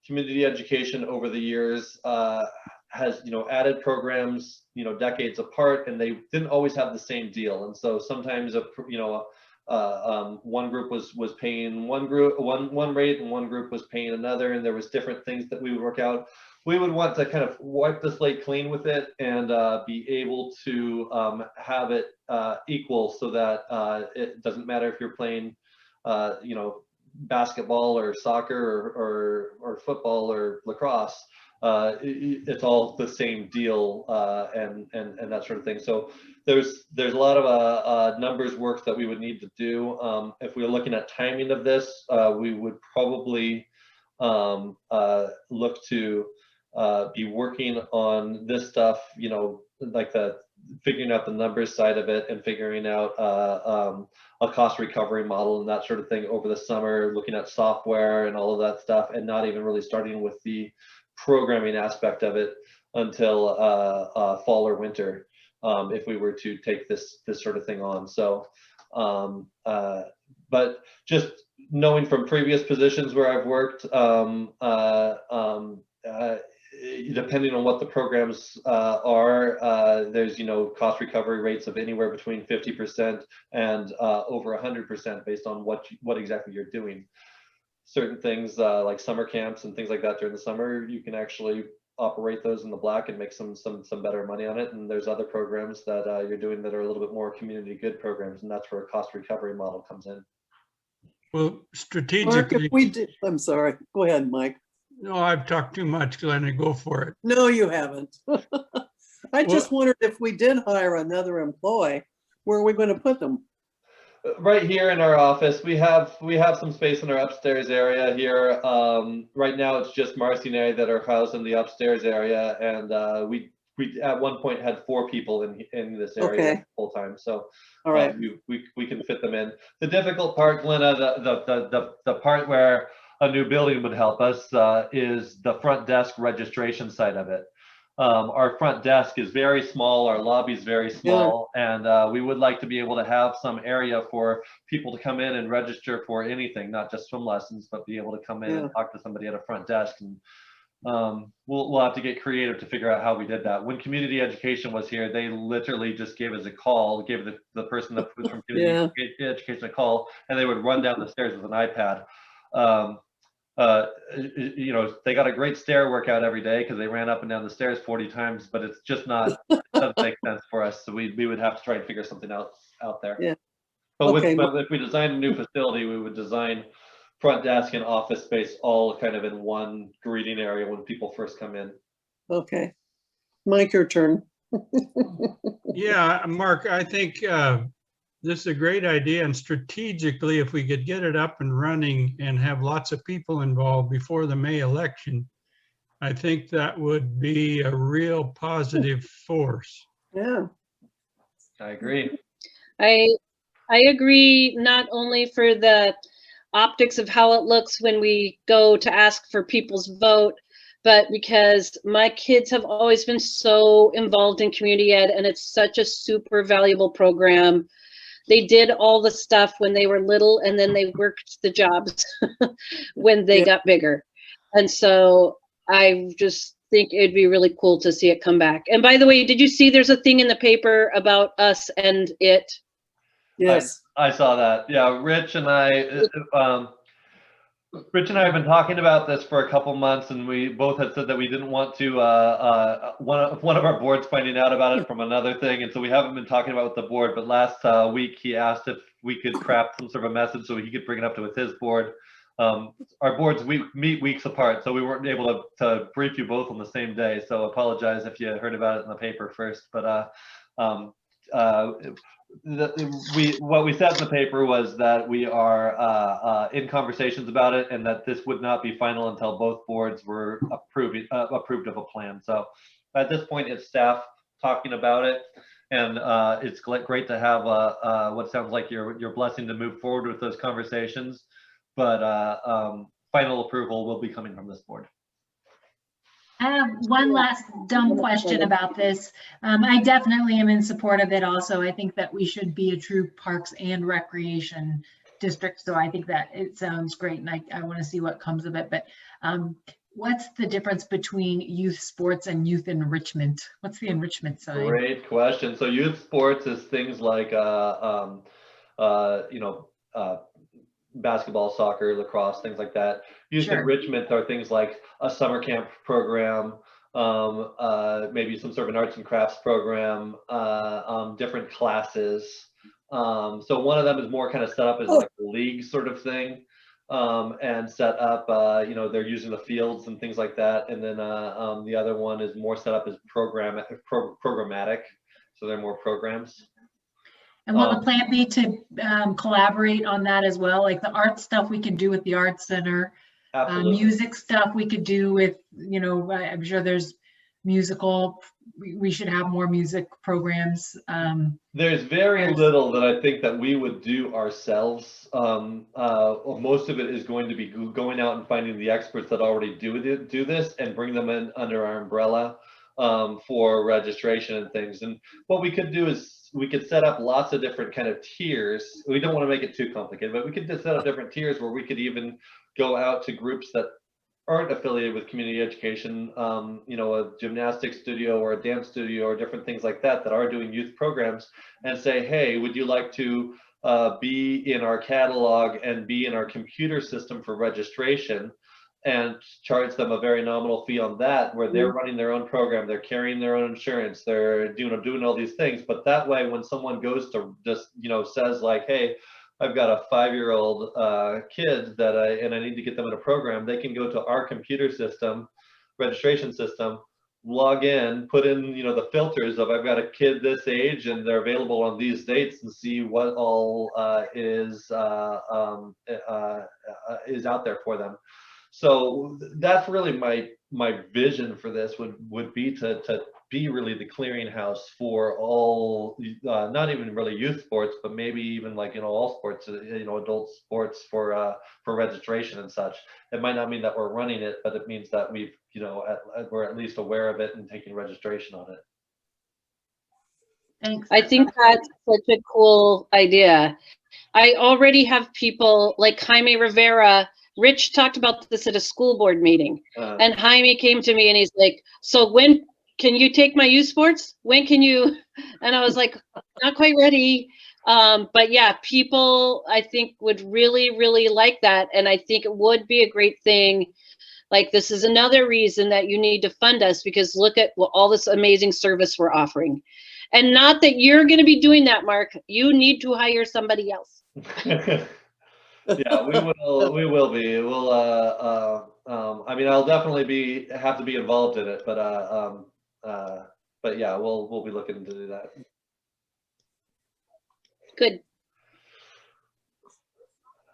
Community education over the years has, you know, added programs, you know, decades apart, and they didn't always have the same deal. And so sometimes, you know, one group was paying one rate, and one group was paying another, and there was different things that we would work out. We would want to kind of wipe the slate clean with it and be able to have it equal, so that it doesn't matter if you're playing, you know, basketball or soccer or football or lacrosse. It's all the same deal, and that sort of thing. So there's a lot of numbers work that we would need to do. If we were looking at timing of this, we would probably look to be working on this stuff, you know, like figuring out the numbers side of it and figuring out a cost recovery model and that sort of thing over the summer, looking at software and all of that stuff, and not even really starting with the programming aspect of it until fall or winter, if we were to take this sort of thing on. So, but just knowing from previous positions where I've worked, depending on what the programs are, there's, you know, cost recovery rates of anywhere between 50% and over 100% based on what exactly you're doing. Certain things like summer camps and things like that during the summer, you can actually operate those in the black and make some better money on it. And there's other programs that you're doing that are a little bit more community good programs, and that's where a cost recovery model comes in. Well, strategically. Mark, if we did, I'm sorry, go ahead, Mike. No, I've talked too much, Glenn, go for it. No, you haven't. I just wondered, if we did hire another employee, where are we going to put them? Right here in our office, we have some space in our upstairs area here. Right now, it's just Marcy and I that are housed in the upstairs area, and we at one point had 4 people in this area full time. So all right, we can fit them in. The difficult part, Glenna, the part where a new building would help us is the front desk registration side of it. Our front desk is very small, our lobby is very small, and we would like to be able to have some area for people to come in and register for anything, not just swim lessons, but be able to come in and talk to somebody at a front desk. And we'll have to get creative to figure out how we did that. When community education was here, they literally just gave us a call, gave the person that was from community education a call, and they would run down the stairs with an iPad. You know, they got a great stair workout every day because they ran up and down the stairs 40 times, but it's just not, it doesn't make sense for us. So we would have to try and figure something out there. Yeah. But if we designed a new facility, we would design front desk and office space all kind of in one greeting area when people first come in. Okay. Mike, your turn. Yeah, Mark, I think this is a great idea, and strategically, if we could get it up and running and have lots of people involved before the May election, I think that would be a real positive force. Yeah, I agree. I agree, not only for the optics of how it looks when we go to ask for people's vote, but because my kids have always been so involved in community ed, and it's such a super valuable program. They did all the stuff when they were little, and then they worked the jobs when they got bigger. And so I just think it'd be really cool to see it come back. And by the way, did you see there's a thing in the paper about us and it? Yes. I saw that. Yeah, Rich and I have been talking about this for a couple months, and we both had said that we didn't want to one of our boards finding out about it from another thing, and so we haven't been talking about it with the board. But last week he asked if we could craft some sort of a message so he could bring it up with his board. Our boards meet weeks apart, so we weren't able to brief you both on the same day. So apologize if you heard about it in the paper first, but what we said in the paper was that we are in conversations about it, and that this would not be final until both boards were approved of a plan. So at this point, it's staff talking about it, and it's great to have what sounds like your blessing to move forward with those conversations. But final approval will be coming from this board. I have one last dumb question about this. I definitely am in support of it also. I think that we should be a true parks and recreation district. So I think that it sounds great, and I want to see what comes of it. But what's the difference between youth sports and youth enrichment? What's the enrichment side? Great question. So youth sports is things like basketball, soccer, lacrosse, things like that. Youth enrichment are things like a summer camp program, maybe some sort of an arts and crafts program, different classes. So one of them is more kind of set up as like a league sort of thing, and set up, they're using the fields and things like that. And then the other one is more set up as programmatic. So they're more programs. And will the plan be to collaborate on that as well? Like the art stuff we can do with the Art Center, music stuff we could do with, I'm sure there's musical, we should have more music programs. There's very little that I think that we would do ourselves. Most of it is going to be going out and finding the experts that already do this and bring them in under our umbrella for registration and things. And what we could do is we could set up lots of different kind of tiers. We don't want to make it too complicated, but we could just set up different tiers where we could even go out to groups that aren't affiliated with community education, a gymnastics studio or a dance studio or different things like that that are doing youth programs, and say, hey, would you like to be in our catalog and be in our computer system for registration, and charge them a very nominal fee on that, where they're running their own program, they're carrying their own insurance, they're doing all these things. But that way, when someone goes to just, says like, hey, I've got a 5-year-old kid that I need to get them in a program, they can go to our computer system, registration system, log in, put in, the filters of I've got a kid this age and they're available on these dates, and see what all is out there for them. So that's really my vision for this would be to be really the clearinghouse for all, not even really youth sports, but maybe even like, all sports, adult sports for registration and such. It might not mean that we're running it, but it means that we've, we're at least aware of it and taking registration on it. Thanks. I think that's such a cool idea. I already have people like Jaime Rivera. Rich talked about this at a school board meeting, and Jaime came to me and he's like, so when can you take my youth sports? When can you? And I was like, not quite ready. But yeah, people I think would really, really like that. And I think it would be a great thing. Like, this is another reason that you need to fund us, because look at all this amazing service we're offering. And not that you're going to be doing that, Mark. You need to hire somebody else. Yeah, we will be. We'll I'll definitely have to be involved in it, but yeah, we'll be looking to do that. Good.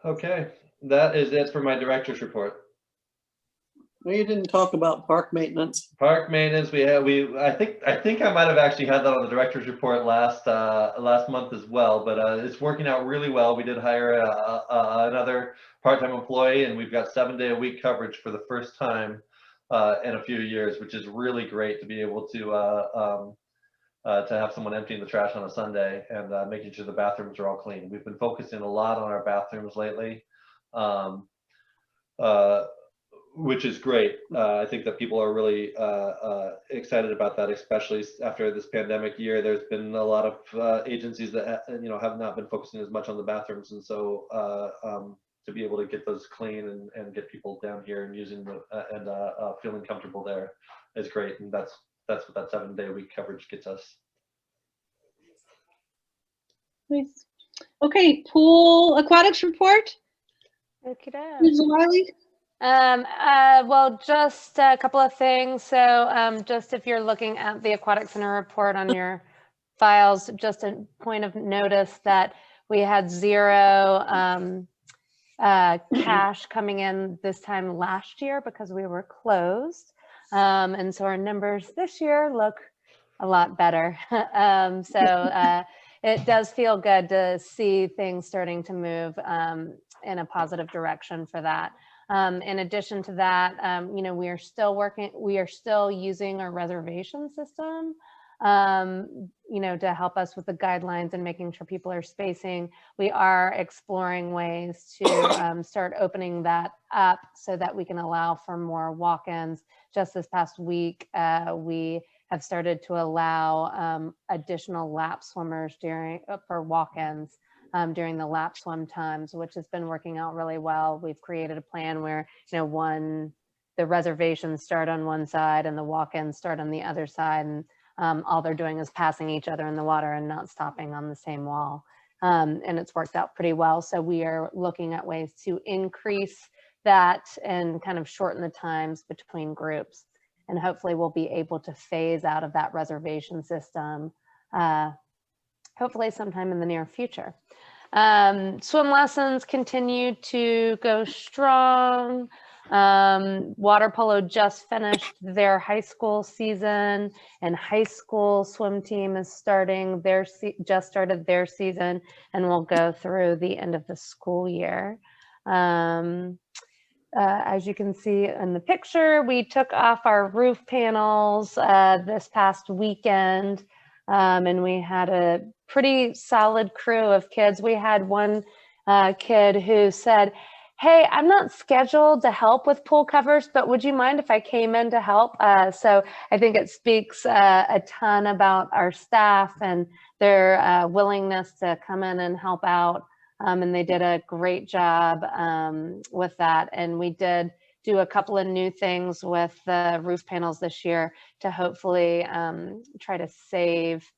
Okay, that is it for my director's report. Well, you didn't talk about park maintenance. Park maintenance, I think I might have actually had that on the director's report last month as well, but it's working out really well. We did hire another part-time employee, and we've got 7-day-a-week coverage for the first time in a few years, which is really great to be able to have someone emptying the trash on a Sunday and making sure the bathrooms are all clean. We've been focusing a lot on our bathrooms lately. Which is great. I think that people are really excited about that, especially after this pandemic year. There's been a lot of agencies that have not been focusing as much on the bathrooms, and so to be able to get those clean and get people down here and using and feeling comfortable there is great. And that's what that 7-day-a-week coverage gets us. Nice. Okay, pool aquatics report. Okey-doke. Ms. Wiley? Well, just a couple of things. So just if you're looking at the Aquatic Center report on your files, just a point of notice that we had 0 cash coming in this time last year because we were closed. And so our numbers this year look a lot better. It does feel good to see things starting to move in a positive direction for that. In addition to that, we are still using our reservation system, to help us with the guidelines and making sure people are spacing. We are exploring ways to start opening that up so that we can allow for more walk-ins. Just this past week, we have started to allow additional lap swimmers for walk-ins. During the lap swim times, which has been working out really well. We've created a plan where, the reservations start on one side and the walk-ins start on the other side. And all they're doing is passing each other in the water and not stopping on the same wall. And it's worked out pretty well. So we are looking at ways to increase that and kind of shorten the times between groups. And hopefully we'll be able to phase out of that reservation system hopefully sometime in the near future. Swim lessons continue to go strong. Water polo just finished their high school season, and high school swim team is just started their season and will go through the end of the school year. As you can see in the picture, we took off our roof panels this past weekend. And we had a pretty solid crew of kids. We had one kid who said, "Hey, I'm not scheduled to help with pool covers, but would you mind if I came in to help?" So I think it speaks a ton about our staff and their willingness to come in and help out. And they did a great job with that. And we did do a couple of new things with the roof panels this year to hopefully try to save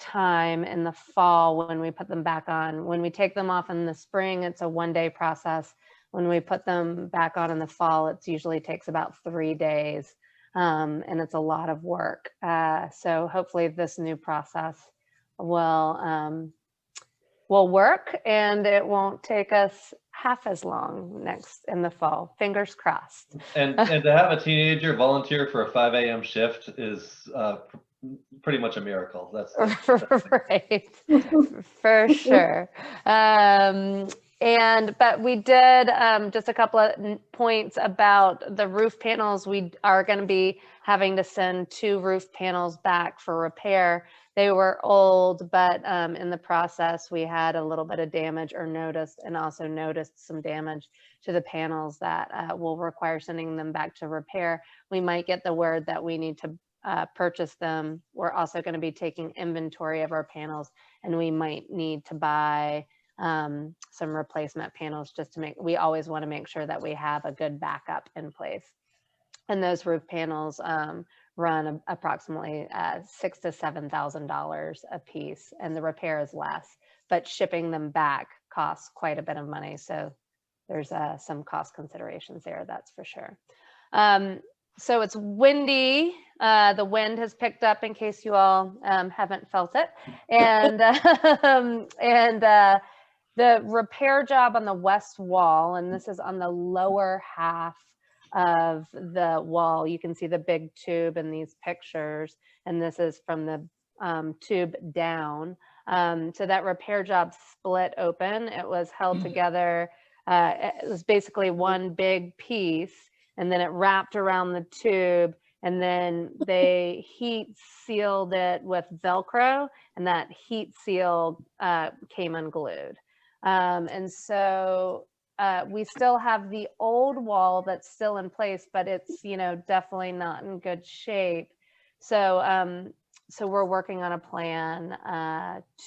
time in the fall when we put them back on. When we take them off in the spring, it's a 1-day process. When we put them back on in the fall, it usually takes about 3 days, and it's a lot of work. So hopefully this new process will work and it won't take us half as long in the fall. Fingers crossed. And to have a teenager volunteer for a 5 a.m. shift is pretty much a miracle. That's right, for sure. But we did just a couple of points about the roof panels. We are going to be having to send 2 roof panels back for repair. They were old, but in the process, we had a little bit of damage noticed some damage to the panels that will require sending them back to repair. We might get the word that we need to purchase them. We're also going to be taking inventory of our panels, and we might need to buy some replacement panels we always want to make sure that we have a good backup in place. And those roof panels run approximately $6,000 to $7,000 a piece, and the repair is less, but shipping them back costs quite a bit of money. So there's some cost considerations there, that's for sure. So it's windy. The wind has picked up, in case you all haven't felt it. And the repair job on the west wall, and this is on the lower half of the wall. You can see the big tube in these pictures, and this is from the tube down. So that repair job split open. It was held together. It was basically one big piece, and then it wrapped around the tube, and then they heat sealed it with Velcro, and that heat seal came unglued. And so we still have the old wall that's still in place, but it's, you know, definitely not in good shape. So so we're working on a plan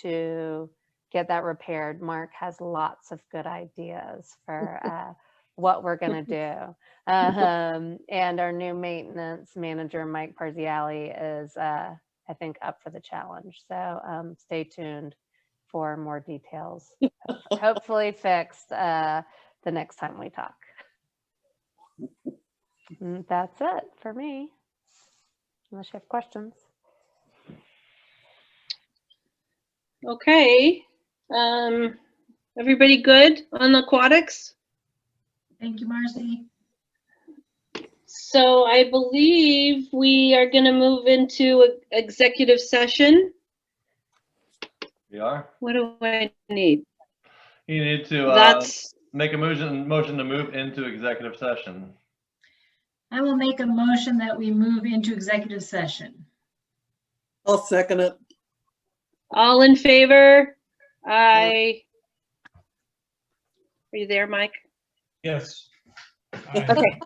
to get that repaired. Mark has lots of good ideas for what we're going to do. And our new maintenance manager, Mike Parziali, is, I think, up for the challenge. So stay tuned for more details. Hopefully fixed the next time we talk. And that's it for me, unless you have questions. Okay. Everybody good on aquatics? Thank you, Marcy. So I believe we are going to move into executive session. We are. What do I need? You need to That's make a motion to move into executive session. I will make a motion that we move into executive session. I'll second it. all in favor. Aye. Are you there, Mike? Yes. Okay.